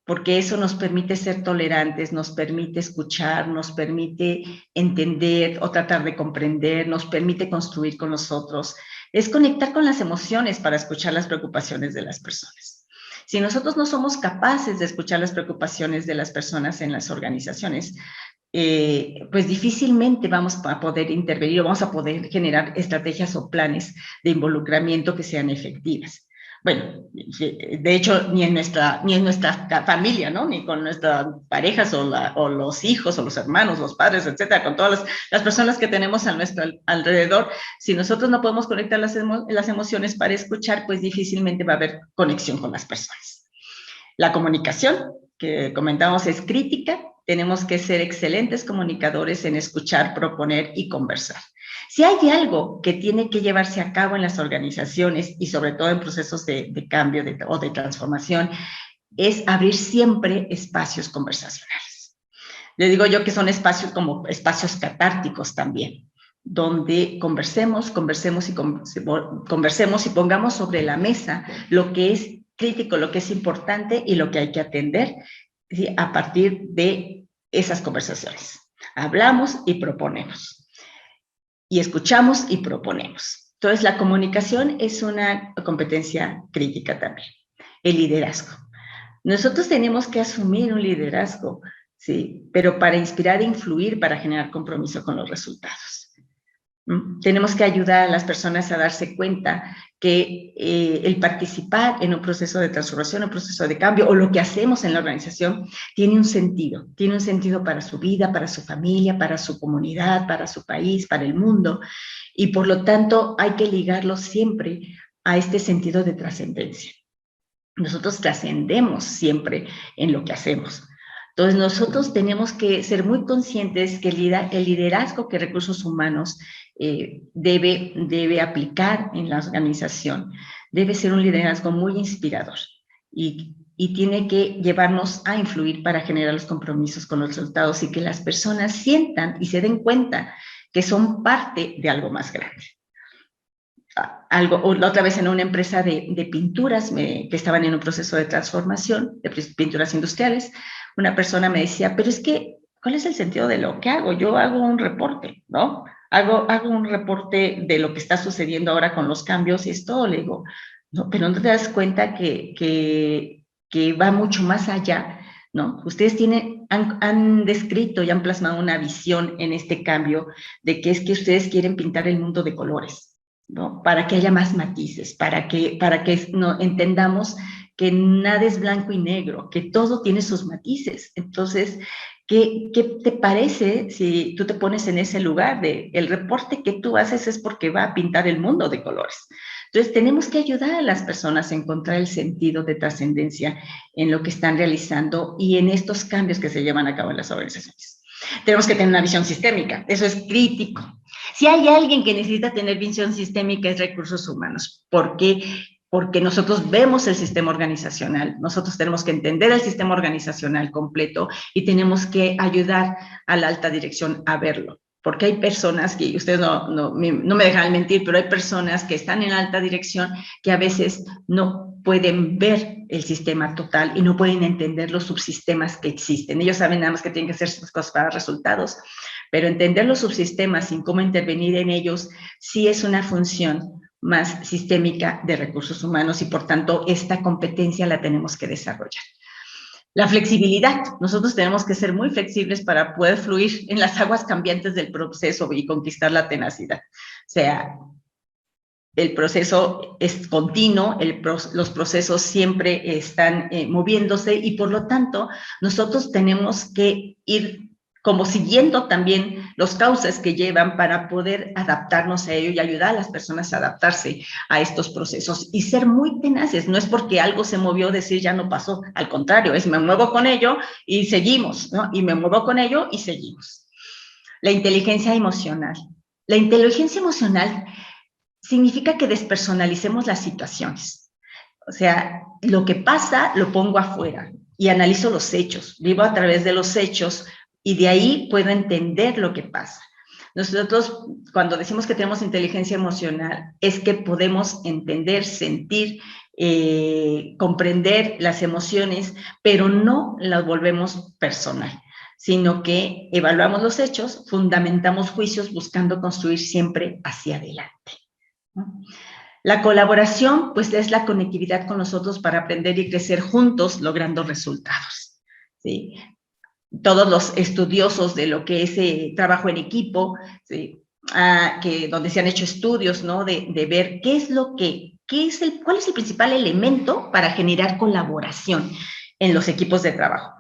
porque eso nos permite ser tolerantes, nos permite escuchar, nos permite entender o tratar de comprender, nos permite construir con los otros. Es conectar con las emociones para escuchar las preocupaciones de las personas. Si nosotros no somos capaces de escuchar las preocupaciones de las personas en las organizaciones, pues difícilmente vamos a poder intervenir o vamos a poder generar estrategias o planes de involucramiento que sean efectivas. Bueno, de hecho, ni en nuestra familia, ¿no? Ni con nuestras parejas o los hijos o los hermanos, los padres, etcétera, con todas las personas que tenemos a nuestro alrededor, si nosotros no podemos conectar las emociones para escuchar, pues difícilmente va a haber conexión con las personas. La comunicación, que comentamos, es crítica. Tenemos que ser excelentes comunicadores en escuchar, proponer y conversar. Si hay algo que tiene que llevarse a cabo en las organizaciones y sobre todo en procesos de cambio o de transformación, es abrir siempre espacios conversacionales. Le digo yo que son espacios como espacios catárticos también, donde conversemos y pongamos sobre la mesa lo que es crítico, lo que es importante y lo que hay que atender, ¿sí? A partir de esas conversaciones. Hablamos y proponemos. Y escuchamos y proponemos. Entonces, la comunicación es una competencia crítica también. El liderazgo. Nosotros tenemos que asumir un liderazgo, ¿sí? Pero para inspirar e influir, para generar compromiso con los resultados. Tenemos que ayudar a las personas a darse cuenta que el participar en un proceso de transformación, un proceso de cambio, o lo que hacemos en la organización, tiene un sentido para su vida, para su familia, para su comunidad, para su país, para el mundo, y por lo tanto hay que ligarlo siempre a este sentido de trascendencia. Nosotros trascendemos siempre en lo que hacemos. Entonces, nosotros tenemos que ser muy conscientes que el liderazgo que Recursos Humanos debe aplicar en la organización debe ser un liderazgo muy inspirador y tiene que llevarnos a influir para generar los compromisos con los resultados y que las personas sientan y se den cuenta que son parte de algo más grande. La otra vez en una empresa de pinturas que estaban en un proceso de transformación, de pinturas industriales, una persona me decía, pero es que, ¿cuál es el sentido de lo que hago? Yo hago un reporte, ¿no? Hago un reporte de lo que está sucediendo ahora con los cambios y es todo. Le digo, no, pero no te das cuenta que va mucho más allá, ¿no? Ustedes han descrito y han plasmado una visión en este cambio de que es que ustedes quieren pintar el mundo de colores, ¿no? Para que haya más matices, para que no, entendamos que nada es blanco y negro, que todo tiene sus matices. Entonces, ¿qué te parece si tú te pones en ese lugar de el reporte que tú haces es porque va a pintar el mundo de colores? Entonces, tenemos que ayudar a las personas a encontrar el sentido de trascendencia en lo que están realizando y en estos cambios que se llevan a cabo en las organizaciones. Tenemos que tener una visión sistémica, eso es crítico. Si hay alguien que necesita tener visión sistémica es recursos humanos. ¿Por qué? Porque nosotros vemos el sistema organizacional, nosotros tenemos que entender el sistema organizacional completo y tenemos que ayudar a la alta dirección a verlo. Porque hay personas que, ustedes no me dejan mentir, pero hay personas que están en alta dirección que a veces no pueden ver el sistema total y no pueden entender los subsistemas que existen. Ellos saben nada más que tienen que hacer sus cosas para resultados, pero entender los subsistemas y cómo intervenir en ellos sí es una función más sistémica de recursos humanos y por tanto esta competencia la tenemos que desarrollar. La flexibilidad. Nosotros tenemos que ser muy flexibles para poder fluir en las aguas cambiantes del proceso y conquistar la tenacidad. O sea, el proceso es continuo, los procesos siempre están moviéndose y por lo tanto nosotros tenemos que ir como siguiendo también los cauces que llevan para poder adaptarnos a ello y ayudar a las personas a adaptarse a estos procesos y ser muy tenaces. No es porque algo se movió decir ya no pasó, al contrario, es me muevo con ello y seguimos, ¿no? Y me muevo con ello y seguimos. La inteligencia emocional. La inteligencia emocional significa que despersonalicemos las situaciones. O sea, lo que pasa lo pongo afuera y analizo los hechos, vivo a través de los hechos y de ahí puedo entender lo que pasa. Nosotros, cuando decimos que tenemos inteligencia emocional, es que podemos entender, sentir, comprender las emociones, pero no las volvemos personal, sino que evaluamos los hechos, fundamentamos juicios buscando construir siempre hacia adelante. La colaboración, pues, es la conectividad con nosotros para aprender y crecer juntos logrando resultados, ¿sí? Todos los estudiosos de lo que es trabajo en equipo, ¿sí? Donde se han hecho estudios, ¿no? De ver cuál es el principal elemento para generar colaboración en los equipos de trabajo.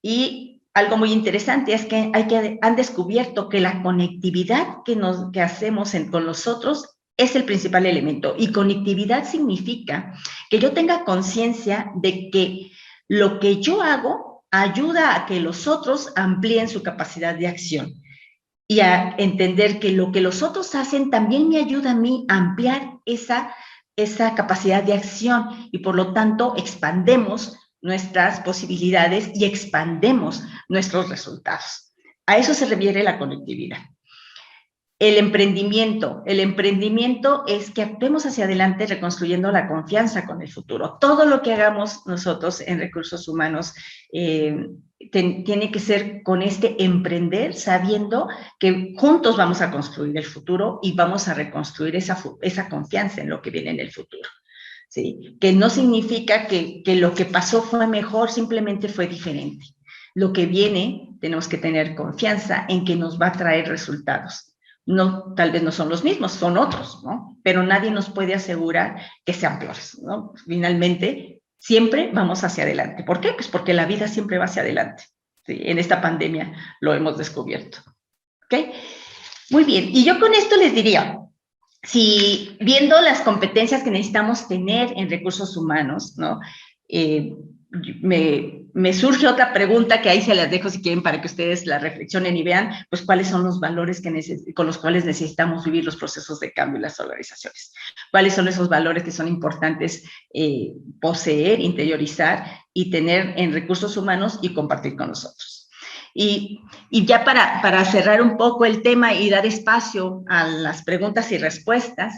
Y algo muy interesante es que han descubierto que la conectividad que hacemos con los otros es el principal elemento. Y conectividad significa que yo tenga conciencia de que lo que yo hago ayuda a que los otros amplíen su capacidad de acción y a entender que lo que los otros hacen también me ayuda a mí a ampliar esa capacidad de acción y por lo tanto expandemos nuestras posibilidades y expandemos nuestros resultados. A eso se refiere la conectividad. El emprendimiento es que actuemos hacia adelante reconstruyendo la confianza con el futuro. Todo lo que hagamos nosotros en recursos humanos tiene que ser con este emprender, sabiendo que juntos vamos a construir el futuro y vamos a reconstruir esa confianza en lo que viene en el futuro. ¿Sí? Que no significa que lo que pasó fue mejor, simplemente fue diferente. Lo que viene, tenemos que tener confianza en que nos va a traer resultados. No, tal vez no son los mismos, son otros, ¿no? Pero nadie nos puede asegurar que sean peores, ¿no? Finalmente, siempre vamos hacia adelante. ¿Por qué? Pues porque la vida siempre va hacia adelante. ¿Sí? En esta pandemia lo hemos descubierto. ¿Ok? Muy bien. Y yo con esto les diría, si viendo las competencias que necesitamos tener en recursos humanos, ¿no? Me surge otra pregunta que ahí se las dejo si quieren para que ustedes la reflexionen y vean, pues, cuáles son los valores con los cuales necesitamos vivir los procesos de cambio en las organizaciones. ¿Cuáles son esos valores que son importantes poseer, interiorizar y tener en recursos humanos y compartir con nosotros? Y ya para cerrar un poco el tema y dar espacio a las preguntas y respuestas,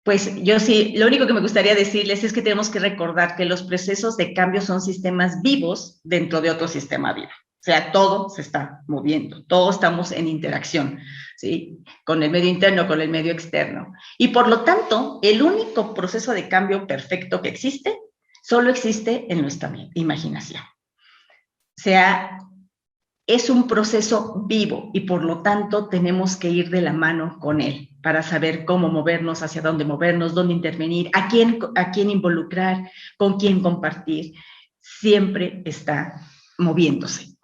pues yo sí, lo único que me gustaría decirles es que tenemos que recordar que los procesos de cambio son sistemas vivos dentro de otro sistema vivo. O sea, todo se está moviendo, todos estamos en interacción, ¿sí? Con el medio interno, con el medio externo. Y por lo tanto, el único proceso de cambio perfecto que existe, solo existe en nuestra imaginación. O sea, es un proceso vivo y por lo tanto tenemos que ir de la mano con él para saber cómo movernos, hacia dónde movernos, dónde intervenir, a quién involucrar, con quién compartir. Siempre está moviéndose.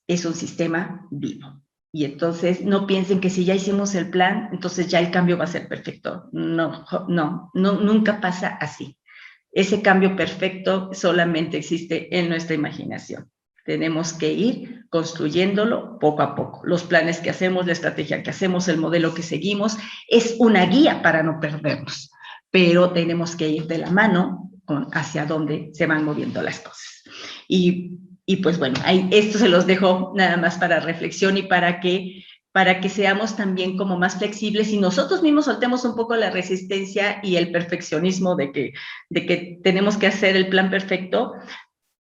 Es un sistema vivo. Y entonces no piensen que si ya hicimos el plan, entonces ya el cambio va a ser perfecto. No, nunca pasa así. Ese cambio perfecto solamente existe en nuestra imaginación. Tenemos que ir construyéndolo poco a poco. Los planes que hacemos, la estrategia que hacemos, el modelo que seguimos, es una guía para no perdernos, pero tenemos que ir de la mano hacia donde se van moviendo las cosas. Y pues bueno, esto se los dejo nada más para reflexión y para que seamos también como más flexibles y nosotros mismos soltemos un poco la resistencia y el perfeccionismo de que tenemos que hacer el plan perfecto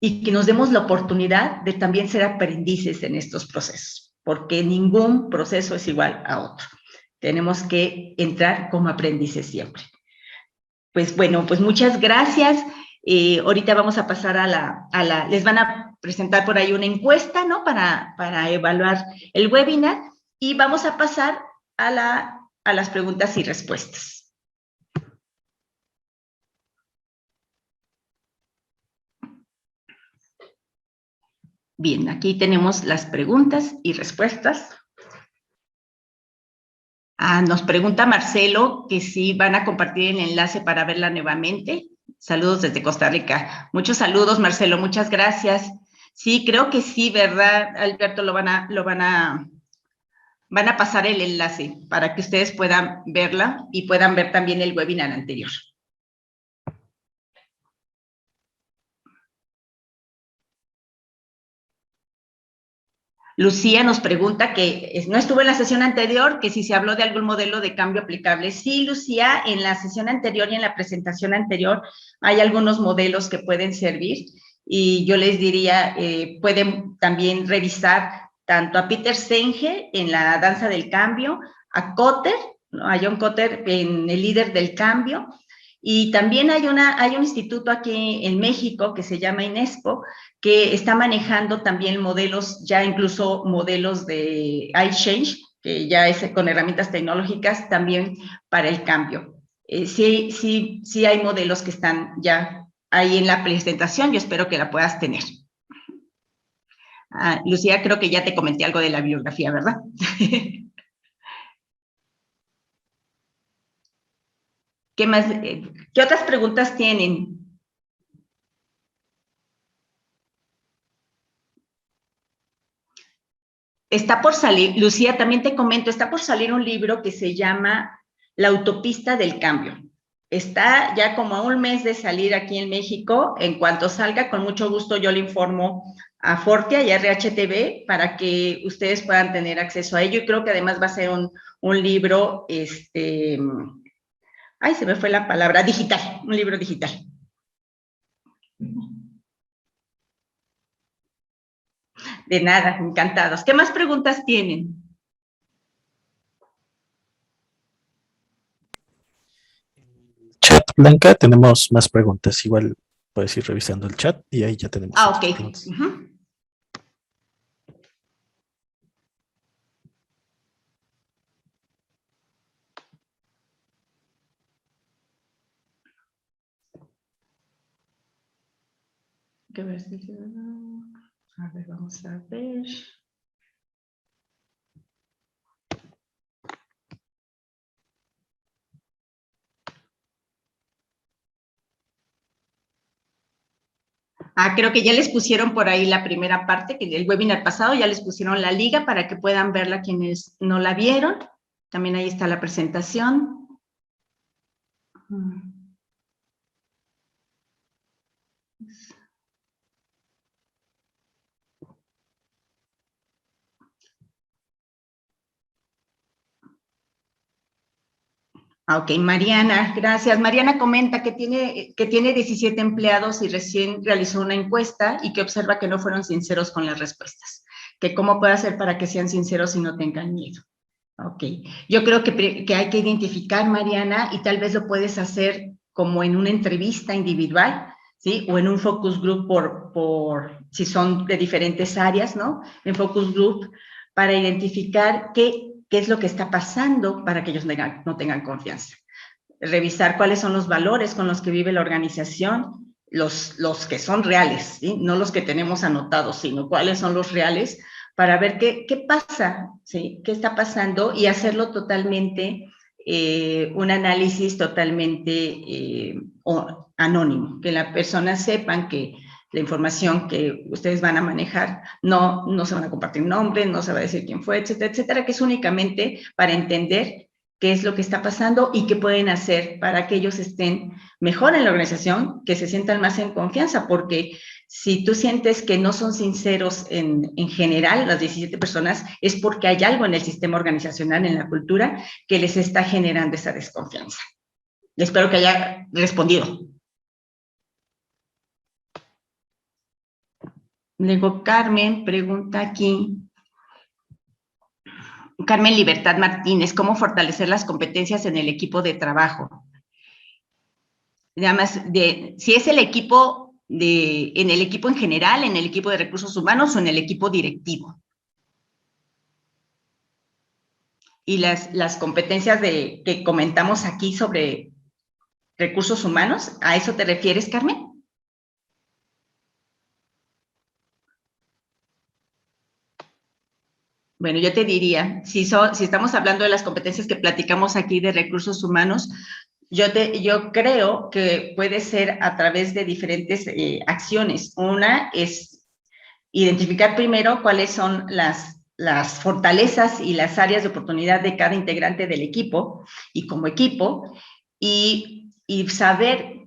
y que nos demos la oportunidad de también ser aprendices en estos procesos, porque ningún proceso es igual a otro. Tenemos que entrar como aprendices siempre. Pues bueno, pues muchas gracias. Ahorita vamos a pasar les van a presentar por ahí una encuesta, ¿no? Para evaluar el webinar y vamos a pasar a las preguntas y respuestas. Bien, aquí tenemos las preguntas y respuestas. Nos pregunta Marcelo que si van a compartir el enlace para verla nuevamente. Saludos desde Costa Rica. Muchos saludos, Marcelo, muchas gracias. Sí, creo que sí, ¿verdad, Alberto? Van a pasar el enlace para que ustedes puedan verla y puedan ver también el webinar anterior. Lucía nos pregunta que no estuvo en la sesión anterior, que si se habló de algún modelo de cambio aplicable. Sí, Lucía, en la sesión anterior y en la presentación anterior hay algunos modelos que pueden servir y yo les diría, pueden también revisar tanto a Peter Senge en la danza del cambio, a Kotter, ¿no? A John Kotter en el líder del cambio, y también hay un instituto aquí en México que se llama INESPO, que está manejando también modelos, ya incluso modelos de iChange, que ya es con herramientas tecnológicas también para el cambio. Sí hay modelos que están ya ahí en la presentación, yo espero que la puedas tener. Lucía, creo que ya te comenté algo de la bibliografía, ¿verdad? ¿Qué más? ¿Qué otras preguntas tienen? Está por salir, Lucía, también te comento, está por salir un libro que se llama La autopista del cambio. Está ya como a un mes de salir aquí en México. En cuanto salga, con mucho gusto yo le informo a Fortia y a RHTV para que ustedes puedan tener acceso a ello. Y creo que además va a ser un libro, se me fue la palabra, digital, un libro digital. De nada, encantados. ¿Qué más preguntas tienen? Chat, Blanca, tenemos más preguntas. Igual puedes ir revisando el chat y ahí ya tenemos. Ok. Preguntas. A ver, vamos a ver. Creo que ya les pusieron por ahí la primera parte, que el webinar pasado ya les pusieron la liga para que puedan verla quienes no la vieron. También ahí está la presentación. Ok, Mariana, gracias. Mariana comenta que tiene 17 empleados y recién realizó una encuesta y que observa que no fueron sinceros con las respuestas. Que cómo puede hacer para que sean sinceros y no tengan miedo. Ok, yo creo que hay que identificar, Mariana, y tal vez lo puedes hacer como en una entrevista individual, ¿sí? O en un focus group si son de diferentes áreas, ¿no? En focus group para identificar qué es lo que está pasando para que ellos no tengan confianza. Revisar cuáles son los valores con los que vive la organización, los que son reales, ¿sí? No los que tenemos anotados, sino cuáles son los reales, para ver qué pasa, ¿sí? ¿Qué está pasando? Y hacerlo totalmente, un análisis totalmente anónimo, que las personas sepan que la información que ustedes van a manejar, no se van a compartir nombres, no se va a decir quién fue, etcétera, etcétera, que es únicamente para entender qué es lo que está pasando y qué pueden hacer para que ellos estén mejor en la organización, que se sientan más en confianza, porque si tú sientes que no son sinceros en general, las 17 personas, es porque hay algo en el sistema organizacional, en la cultura, que les está generando esa desconfianza. Espero que haya respondido. Luego Carmen pregunta aquí. Carmen Libertad Martínez, ¿cómo fortalecer las competencias en el equipo de trabajo? Nada más, si es el equipo en el equipo en general, en el equipo de recursos humanos o en el equipo directivo. Y las competencias que comentamos aquí sobre recursos humanos, ¿a eso te refieres, Carmen? Bueno, yo te diría, si estamos hablando de las competencias que platicamos aquí de recursos humanos, yo creo que puede ser a través de diferentes acciones. Una es identificar primero cuáles son las fortalezas y las áreas de oportunidad de cada integrante del equipo y como equipo, y saber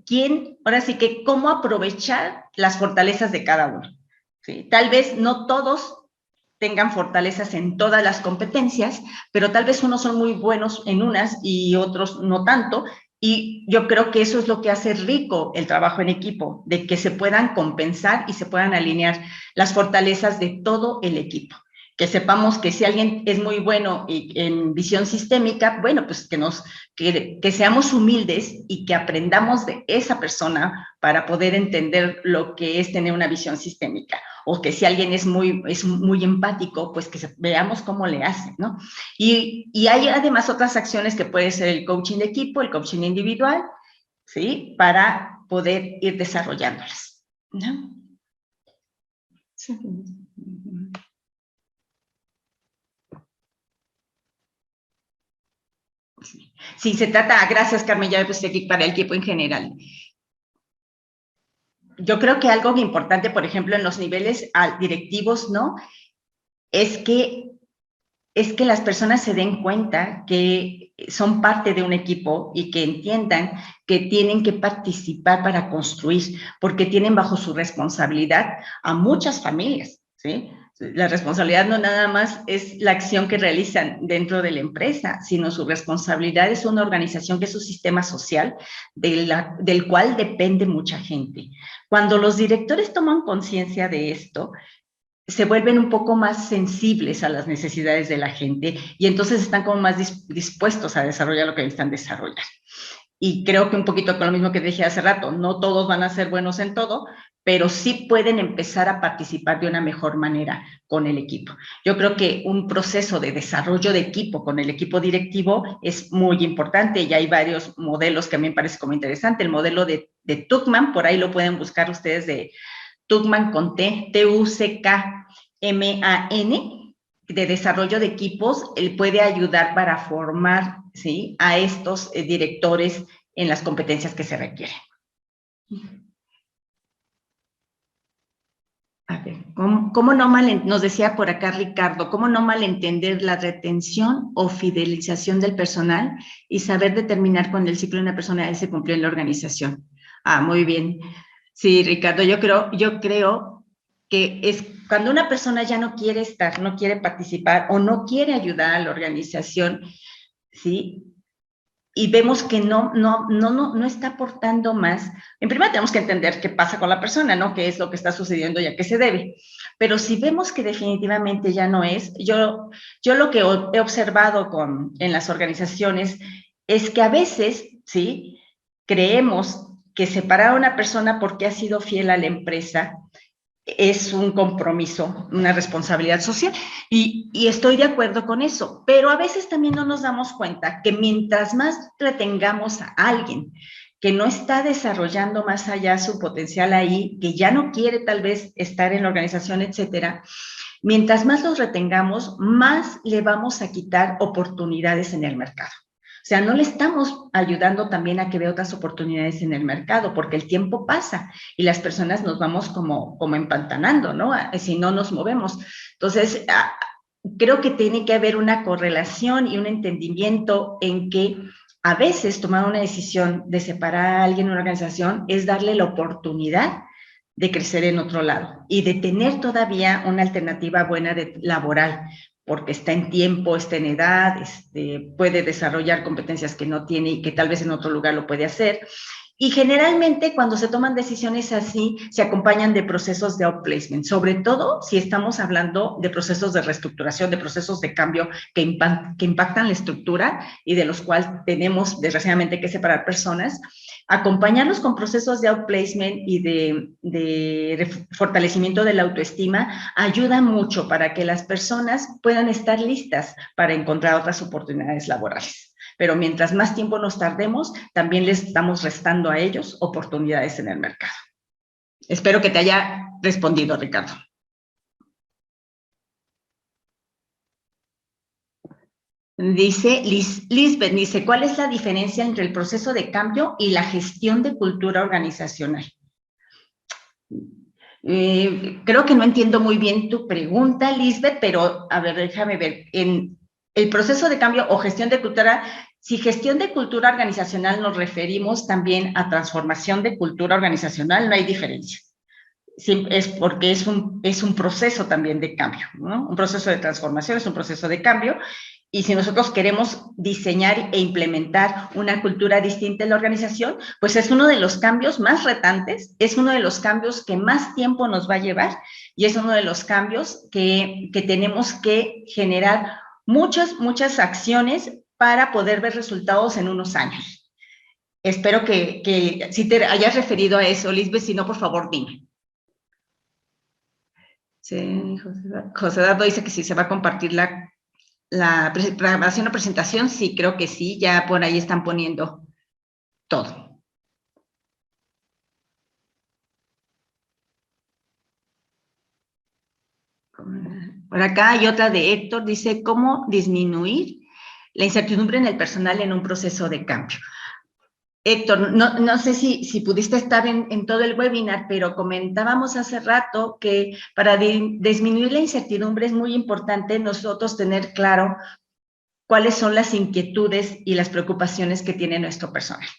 ahora sí que cómo aprovechar las fortalezas de cada uno. ¿Sí? Tal vez no todos tengan fortalezas en todas las competencias, pero tal vez unos son muy buenos en unas y otros no tanto, y yo creo que eso es lo que hace rico el trabajo en equipo, de que se puedan compensar y se puedan alinear las fortalezas de todo el equipo. Que sepamos que si alguien es muy bueno en visión sistémica, bueno, pues que seamos humildes y que aprendamos de esa persona para poder entender lo que es tener una visión sistémica. O que si alguien es muy empático, pues que veamos cómo le hace, ¿no? Y hay además otras acciones que puede ser el coaching de equipo, el coaching individual, ¿sí? Para poder ir desarrollándolas, ¿no? Sí. Sí, se trata, gracias Carmen, ya me puse aquí para el equipo en general. Yo creo que algo importante, por ejemplo, en los niveles directivos, ¿no? Es que las personas se den cuenta que son parte de un equipo y que entiendan que tienen que participar para construir, porque tienen bajo su responsabilidad a muchas familias, ¿sí? La responsabilidad no nada más es la acción que realizan dentro de la empresa, sino su responsabilidad es una organización que es un sistema social del cual depende mucha gente. Cuando los directores toman conciencia de esto, se vuelven un poco más sensibles a las necesidades de la gente y entonces están como más dispuestos a desarrollar lo que necesitan desarrollar. Y creo que un poquito con lo mismo que dije hace rato, no todos van a ser buenos en todo, pero sí pueden empezar a participar de una mejor manera con el equipo. Yo creo que un proceso de desarrollo de equipo con el equipo directivo es muy importante y hay varios modelos que a mí me parece como interesante. El modelo de Tuckman, por ahí lo pueden buscar ustedes, de Tuckman con Tuckman, de desarrollo de equipos. Él puede ayudar para formar, ¿sí?, a estos directores en las competencias que se requieren. A ver, ¿cómo no nos decía por acá Ricardo, cómo no malentender la retención o fidelización del personal y saber determinar cuando el ciclo de una persona se cumplió en la organización? Ah, muy bien. Sí, Ricardo, yo creo que es cuando una persona ya no quiere estar, no quiere participar o no quiere ayudar a la organización, ¿sí? Y vemos que no está aportando más. En primer tenemos que entender qué pasa con la persona, ¿no? ¿Qué es lo que está sucediendo y a qué se debe? Pero si vemos que definitivamente ya no es, yo lo que he observado en las organizaciones es que a veces, ¿sí?, creemos que separar a una persona porque ha sido fiel a la empresa es un compromiso, una responsabilidad social, y estoy de acuerdo con eso, pero a veces también no nos damos cuenta que mientras más retengamos a alguien que no está desarrollando más allá su potencial ahí, que ya no quiere tal vez estar en la organización, etcétera, mientras más los retengamos, más le vamos a quitar oportunidades en el mercado. O sea, no le estamos ayudando también a que vea otras oportunidades en el mercado, porque el tiempo pasa y las personas nos vamos como empantanando, ¿no? Si no nos movemos. Entonces, creo que tiene que haber una correlación y un entendimiento en que a veces tomar una decisión de separar a alguien de una organización es darle la oportunidad de crecer en otro lado y de tener todavía una alternativa buena de laboral, porque está en tiempo, está en edad, puede desarrollar competencias que no tiene y que tal vez en otro lugar lo puede hacer. Y generalmente cuando se toman decisiones así, se acompañan de procesos de outplacement, sobre todo si estamos hablando de procesos de reestructuración, de procesos de cambio que impactan la estructura y de los cuales tenemos desgraciadamente que separar personas. Acompañarlos con procesos de outplacement y de fortalecimiento de la autoestima ayuda mucho para que las personas puedan estar listas para encontrar otras oportunidades laborales. Pero mientras más tiempo nos tardemos, también les estamos restando a ellos oportunidades en el mercado. Espero que te haya respondido, Ricardo. Dice Lisbeth, dice, ¿cuál es la diferencia entre el proceso de cambio y la gestión de cultura organizacional? Creo que no entiendo muy bien tu pregunta, Lisbeth, pero a ver, déjame ver. En el proceso de cambio o gestión de cultura, si gestión de cultura organizacional nos referimos también a transformación de cultura organizacional, no hay diferencia. Sí, es porque es un proceso también de cambio, ¿no? Un proceso de transformación es un proceso de cambio, y si nosotros queremos diseñar e implementar una cultura distinta en la organización, pues es uno de los cambios más retantes, es uno de los cambios que más tiempo nos va a llevar, y es uno de los cambios que tenemos que generar muchas acciones para poder ver resultados en unos años. Espero que si te hayas referido a eso, Lisbeth, si no, por favor, dime. Sí, José Dardo dice que si se va a compartir la grabación o presentación. Sí, creo que sí, ya por ahí están poniendo todo. Por acá hay otra de Héctor, dice, ¿cómo disminuir la incertidumbre en el personal en un proceso de cambio? Héctor, no sé si pudiste estar en todo el webinar, pero comentábamos hace rato que para disminuir la incertidumbre es muy importante nosotros tener claro cuáles son las inquietudes y las preocupaciones que tiene nuestro personal.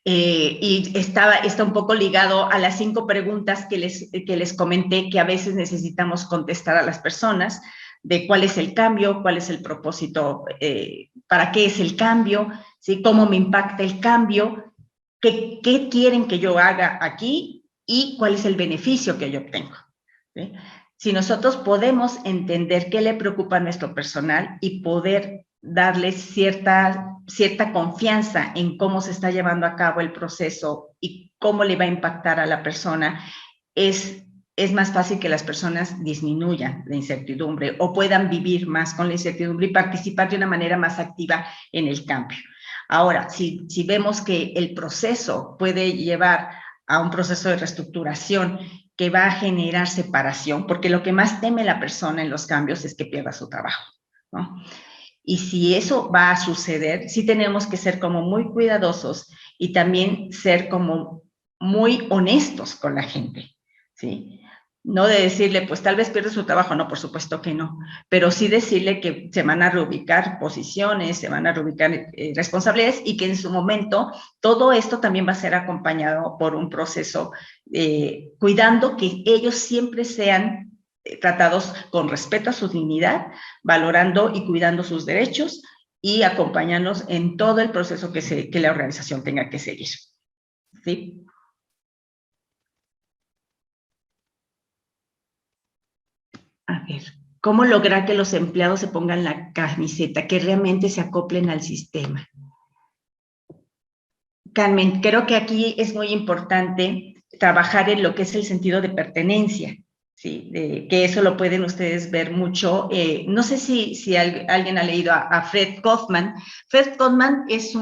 Y está un poco ligado a las 5 preguntas que les comenté que a veces necesitamos contestar a las personas, de cuál es el cambio, cuál es el propósito, para qué es el cambio, ¿sí? Cómo me impacta el cambio, qué quieren que yo haga aquí y cuál es el beneficio que yo obtengo, ¿sí? Si nosotros podemos entender qué le preocupa a nuestro personal y poder darles cierta confianza en cómo se está llevando a cabo el proceso y cómo le va a impactar a la persona, es más fácil que las personas disminuyan la incertidumbre o puedan vivir más con la incertidumbre y participar de una manera más activa en el cambio. Ahora, si vemos que el proceso puede llevar a un proceso de reestructuración que va a generar separación, porque lo que más teme la persona en los cambios es que pierda su trabajo, ¿no? Y si eso va a suceder, sí tenemos que ser como muy cuidadosos y también ser como muy honestos con la gente, ¿sí? No de decirle, pues tal vez pierde su trabajo, no, por supuesto que no, pero sí decirle que se van a reubicar posiciones, se van a reubicar responsabilidades y que en su momento todo esto también va a ser acompañado por un proceso cuidando que ellos siempre sean tratados con respeto a su dignidad, valorando y cuidando sus derechos y acompañándonos en todo el proceso que la organización tenga que seguir. ¿Sí? A ver, ¿cómo lograr que los empleados se pongan la camiseta, que realmente se acoplen al sistema? Carmen, creo que aquí es muy importante trabajar en lo que es el sentido de pertenencia, ¿sí? Que eso lo pueden ustedes ver mucho. No sé si alguien ha leído a Fred Kaufman. Fred Kaufman es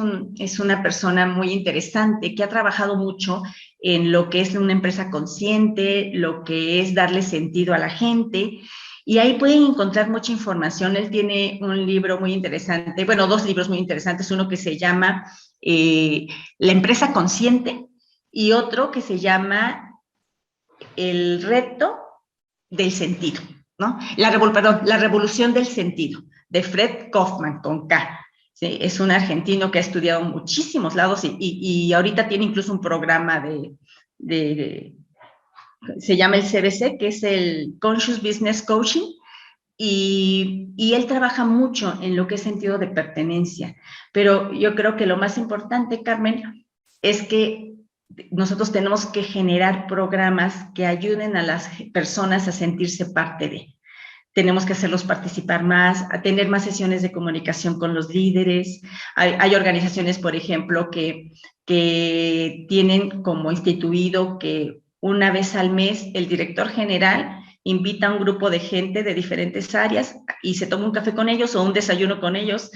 una persona muy interesante que ha trabajado mucho en lo que es una empresa consciente, lo que es darle sentido a la gente. Y ahí pueden encontrar mucha información. Él tiene un libro muy interesante, bueno, dos libros muy interesantes, uno que se llama La empresa consciente y otro que se llama El reto del sentido, ¿no? Perdón, La revolución del sentido, de Fred Kaufman, con K. ¿Sí? Es un argentino que ha estudiado en muchísimos lados y ahorita tiene incluso un programa se llama el CBC, que es el Conscious Business Coaching, y él trabaja mucho en lo que es sentido de pertenencia. Pero yo creo que lo más importante, Carmen, es que nosotros tenemos que generar programas que ayuden a las personas a sentirse parte de. Tenemos que hacerlos participar más, a tener más sesiones de comunicación con los líderes. Hay organizaciones, por ejemplo, que tienen como instituido que una vez al mes el director general invita a un grupo de gente de diferentes áreas y se toma un café con ellos o un desayuno con ellos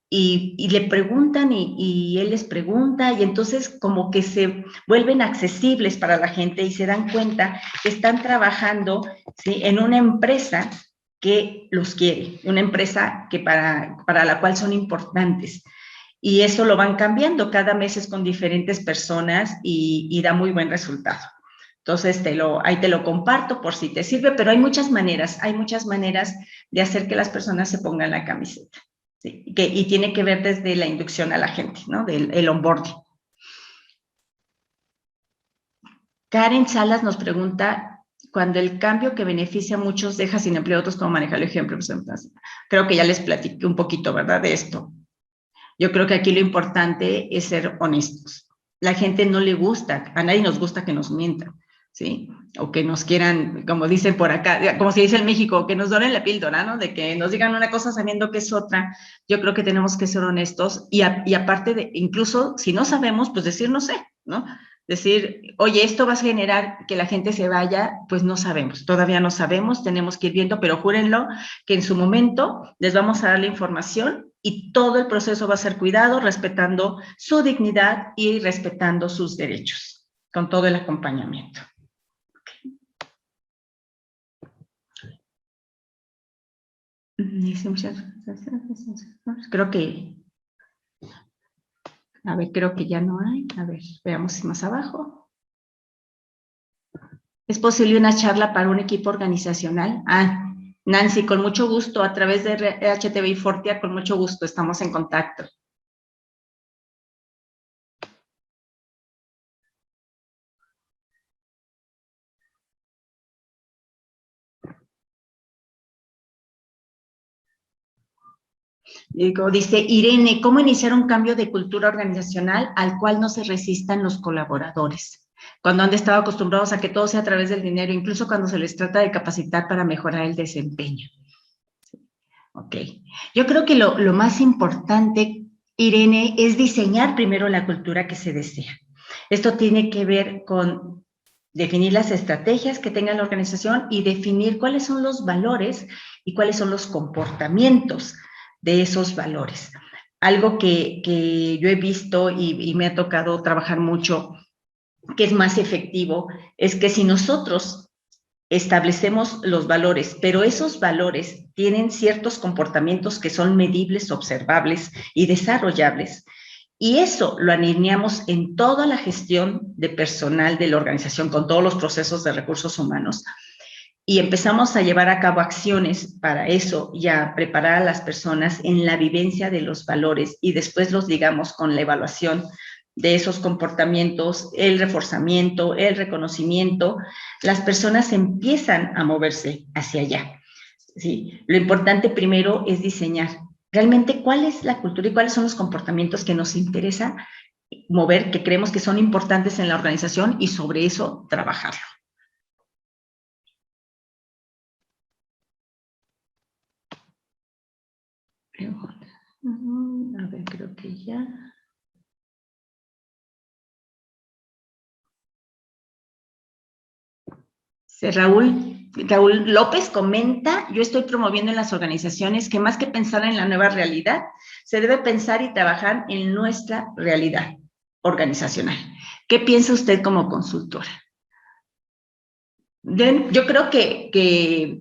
y le preguntan y él les pregunta y entonces como que se vuelven accesibles para la gente y se dan cuenta que están trabajando, ¿sí?, en una empresa que los quiere, una empresa que para la cual son importantes. Y eso lo van cambiando, cada mes es con diferentes personas y da muy buen resultado. Entonces, ahí te lo comparto por si te sirve, pero hay muchas maneras de hacer que las personas se pongan la camiseta. ¿Sí? Y tiene que ver desde la inducción a la gente, ¿no? El onboarding. Karen Salas nos pregunta, cuando el cambio que beneficia a muchos deja sin empleo a otros, ¿cómo manejar el ejemplo? Creo que ya les platiqué un poquito, ¿verdad?, de esto. Yo creo que aquí lo importante es ser honestos. La gente no le gusta, a nadie nos gusta que nos mientan, ¿sí? O que nos quieran, como dicen por acá, como se dice en México, que nos doren la píldora, ¿no? De que nos digan una cosa sabiendo que es otra. Yo creo que tenemos que ser honestos y aparte de, incluso si no sabemos, pues decir no sé, ¿no? Decir, oye, esto va a generar que la gente se vaya, pues no sabemos, todavía no sabemos, tenemos que ir viendo, pero júrenlo que en su momento les vamos a dar la información y todo el proceso va a ser cuidado, respetando su dignidad y respetando sus derechos, con todo el acompañamiento. Creo que, creo que ya no hay. A ver, veamos si más abajo. ¿Es posible una charla para un equipo organizacional? Nancy, con mucho gusto, a través de HTV y Fortia, con mucho gusto, estamos en contacto. Dice Irene, ¿cómo iniciar un cambio de cultura organizacional al cual no se resistan los colaboradores? Cuando han estado acostumbrados a que todo sea a través del dinero, incluso cuando se les trata de capacitar para mejorar el desempeño. Ok. Yo creo que lo más importante, Irene, es diseñar primero la cultura que se desea. Esto tiene que ver con definir las estrategias que tenga la organización y definir cuáles son los valores y cuáles son los comportamientos de esos valores. Algo que yo he visto y me ha tocado trabajar mucho, que es más efectivo, es que si nosotros establecemos los valores, pero esos valores tienen ciertos comportamientos que son medibles, observables y desarrollables, y eso lo alineamos en toda la gestión de personal de la organización, con todos los procesos de recursos humanos, y empezamos a llevar a cabo acciones para eso y a preparar a las personas en la vivencia de los valores y después los ligamos con la evaluación de esos comportamientos, el reforzamiento, el reconocimiento, las personas empiezan a moverse hacia allá. ¿Sí? Lo importante primero es diseñar realmente cuál es la cultura y cuáles son los comportamientos que nos interesa mover, que creemos que son importantes en la organización y sobre eso trabajarlo. A ver, creo que ya. Raúl López comenta, yo estoy promoviendo en las organizaciones que más que pensar en la nueva realidad, se debe pensar y trabajar en nuestra realidad organizacional. ¿Qué piensa usted como consultora? Yo creo que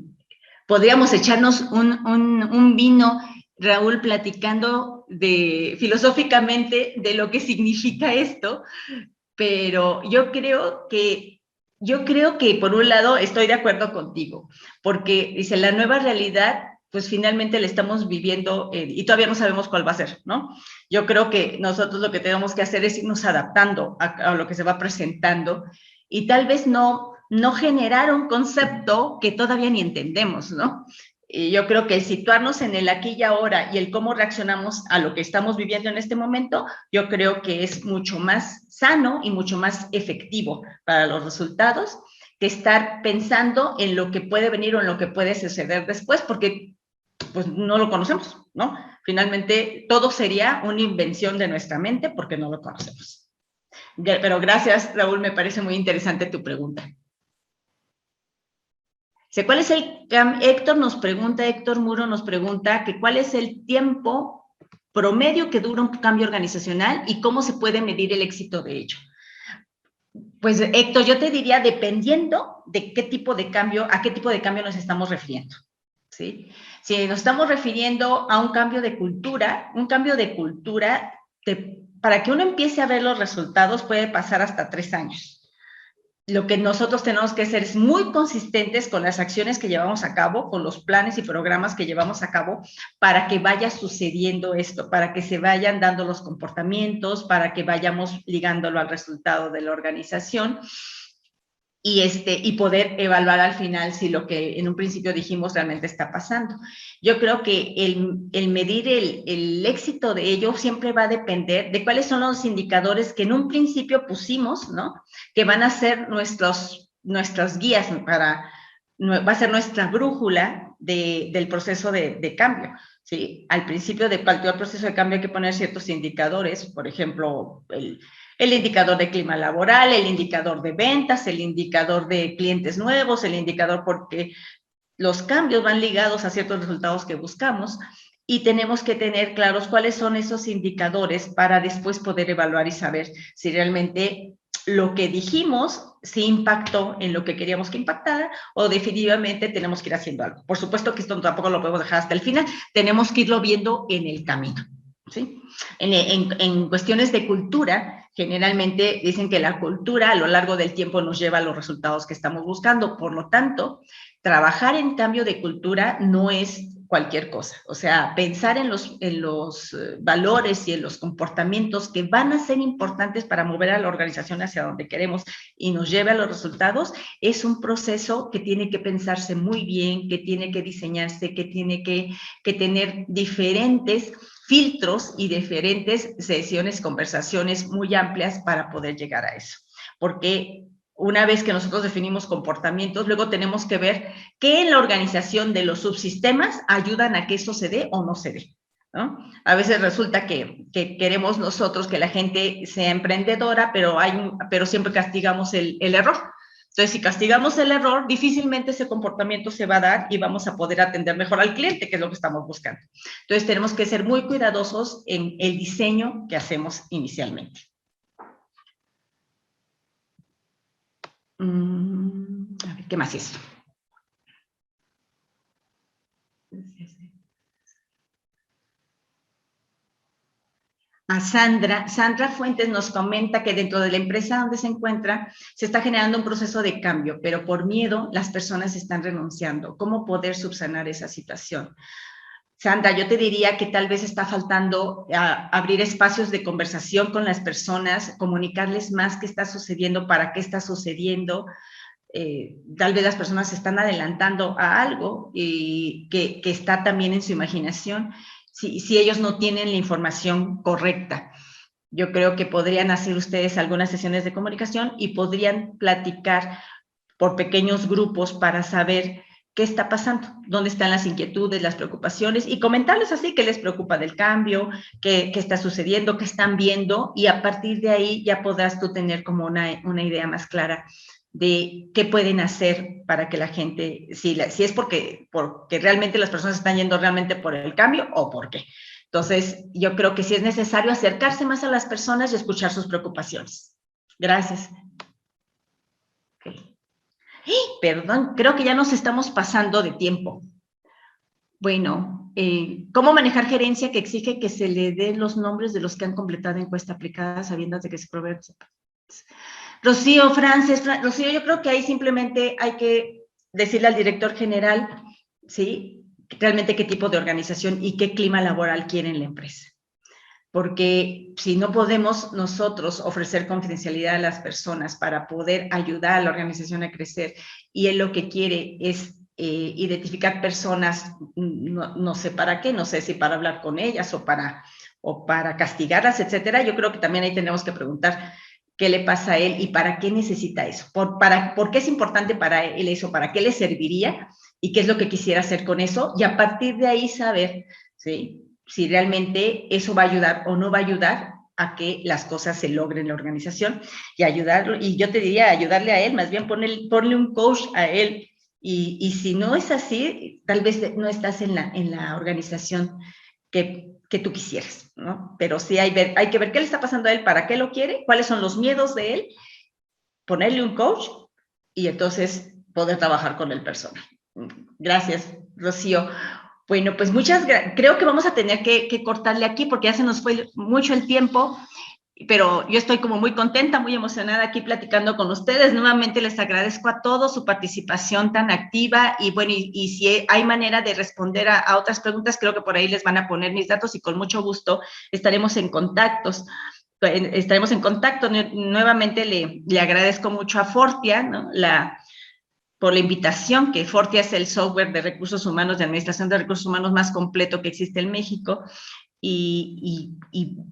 podríamos echarnos un vino, Raúl, platicando filosóficamente de lo que significa esto, pero yo creo que por un lado estoy de acuerdo contigo, porque dice, la nueva realidad, pues finalmente la estamos viviendo y todavía no sabemos cuál va a ser, ¿no? Yo creo que nosotros lo que tenemos que hacer es irnos adaptando a lo que se va presentando y tal vez no generar un concepto que todavía ni entendemos, ¿no? Y yo creo que el situarnos en el aquí y ahora y el cómo reaccionamos a lo que estamos viviendo en este momento, yo creo que es mucho más sano y mucho más efectivo para los resultados que estar pensando en lo que puede venir o en lo que puede suceder después, porque pues no lo conocemos, ¿no? Finalmente, todo sería una invención de nuestra mente porque no lo conocemos. Pero gracias, Raúl, me parece muy interesante tu pregunta. ¿Cuál es Héctor Muro nos pregunta que cuál es el tiempo promedio que dura un cambio organizacional y cómo se puede medir el éxito de ello. Pues Héctor, yo te diría dependiendo de qué tipo de cambio, a qué tipo de cambio nos estamos refiriendo, ¿sí? Si nos estamos refiriendo a un cambio de cultura, para que uno empiece a ver los resultados puede pasar hasta 3 años. Lo que nosotros tenemos que hacer es muy consistentes con las acciones que llevamos a cabo, con los planes y programas que llevamos a cabo, para que vaya sucediendo esto, para que se vayan dando los comportamientos, para que vayamos ligándolo al resultado de la organización y poder evaluar al final si lo que en un principio dijimos realmente está pasando. Yo creo que el medir el éxito de ello siempre va a depender de cuáles son los indicadores que en un principio pusimos, ¿no? Que van a ser nuestras guías va a ser nuestra brújula del proceso de cambio, ¿sí? Al principio de cualquier proceso de cambio hay que poner ciertos indicadores, por ejemplo, el indicador de clima laboral, el indicador de ventas, el indicador de clientes nuevos, el indicador porque los cambios van ligados a ciertos resultados que buscamos y tenemos que tener claros cuáles son esos indicadores para después poder evaluar y saber si realmente lo que dijimos sí impactó en lo que queríamos que impactara o definitivamente tenemos que ir haciendo algo. Por supuesto que esto tampoco lo podemos dejar hasta el final, tenemos que irlo viendo en el camino, ¿sí? En cuestiones de cultura, generalmente dicen que la cultura a lo largo del tiempo nos lleva a los resultados que estamos buscando. Por lo tanto, trabajar en cambio de cultura no es cualquier cosa. O sea, pensar en los valores y en los comportamientos que van a ser importantes para mover a la organización hacia donde queremos y nos lleve a los resultados, es un proceso que tiene que pensarse muy bien, que tiene que diseñarse, que tiene que tener diferentes filtros y diferentes sesiones, conversaciones muy amplias para poder llegar a eso. Porque una vez que nosotros definimos comportamientos, luego tenemos que ver qué en la organización de los subsistemas ayudan a que eso se dé o no se dé, ¿no? A veces resulta que queremos nosotros que la gente sea emprendedora, pero siempre castigamos el error. Entonces, si castigamos el error, difícilmente ese comportamiento se va a dar y vamos a poder atender mejor al cliente, que es lo que estamos buscando. Entonces, tenemos que ser muy cuidadosos en el diseño que hacemos inicialmente. A ver, ¿qué más es? A Sandra Fuentes nos comenta que dentro de la empresa donde se encuentra se está generando un proceso de cambio, pero por miedo las personas están renunciando. ¿Cómo poder subsanar esa situación? Sandra, yo te diría que tal vez está faltando abrir espacios de conversación con las personas, comunicarles más qué está sucediendo, para qué está sucediendo. Tal vez las personas se están adelantando a algo y que está también en su imaginación. Si ellos no tienen la información correcta. Yo creo que podrían hacer ustedes algunas sesiones de comunicación y podrían platicar por pequeños grupos para saber qué está pasando, dónde están las inquietudes, las preocupaciones y comentarles así qué les preocupa del cambio, qué está sucediendo, qué están viendo y a partir de ahí ya podrás tú tener como una idea más clara de qué pueden hacer para que la gente, si es porque realmente las personas están yendo realmente por el cambio o por qué. Entonces, yo creo que sí es necesario acercarse más a las personas y escuchar sus preocupaciones. Gracias. Okay. Perdón, creo que ya nos estamos pasando de tiempo. Bueno, ¿cómo manejar gerencia que exige que se le den los nombres de los que han completado encuesta aplicada sabiendo de que se provee? Rocío, Rocío, yo creo que ahí simplemente hay que decirle al director general, ¿sí? Realmente qué tipo de organización y qué clima laboral quiere en la empresa. Porque si no podemos nosotros ofrecer confidencialidad a las personas para poder ayudar a la organización a crecer y él lo que quiere es identificar personas, no sé para qué, no sé si para hablar con ellas o para castigarlas, etcétera, yo creo que también ahí tenemos que preguntar qué le pasa a él y para qué necesita eso, por qué es importante para él eso, para qué le serviría y qué es lo que quisiera hacer con eso, y a partir de ahí saber, ¿sí?, si realmente eso va a ayudar o no va a ayudar a que las cosas se logren en la organización y ayudarlo, y yo te diría ayudarle a él, más bien ponle un coach a él, y si no es así, tal vez no estás en la organización que tú quisieras, ¿no? Pero sí hay que ver qué le está pasando a él, para qué lo quiere, cuáles son los miedos de él, ponerle un coach y entonces poder trabajar con el personal. Gracias, Rocío. Bueno, pues creo que vamos a tener que cortarle aquí porque ya se nos fue mucho el tiempo, pero yo estoy como muy contenta, muy emocionada aquí platicando con ustedes. Nuevamente les agradezco a todos su participación tan activa y bueno, y si hay manera de responder a otras preguntas, creo que por ahí les van a poner mis datos y con mucho gusto estaremos en contacto. Nuevamente le agradezco mucho a Fortia, ¿no?, por la invitación, que Fortia es el software de recursos humanos, de administración de recursos humanos más completo que existe en México, y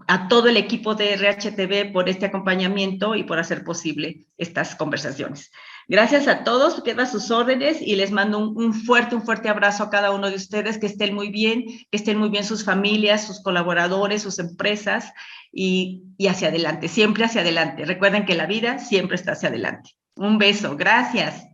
a todo el equipo de RHTV por este acompañamiento y por hacer posible estas conversaciones. Gracias a todos, quedo a sus órdenes y les mando un fuerte abrazo a cada uno de ustedes, que estén muy bien sus familias, sus colaboradores, sus empresas, y hacia adelante, siempre hacia adelante. Recuerden que la vida siempre está hacia adelante. Un beso, gracias.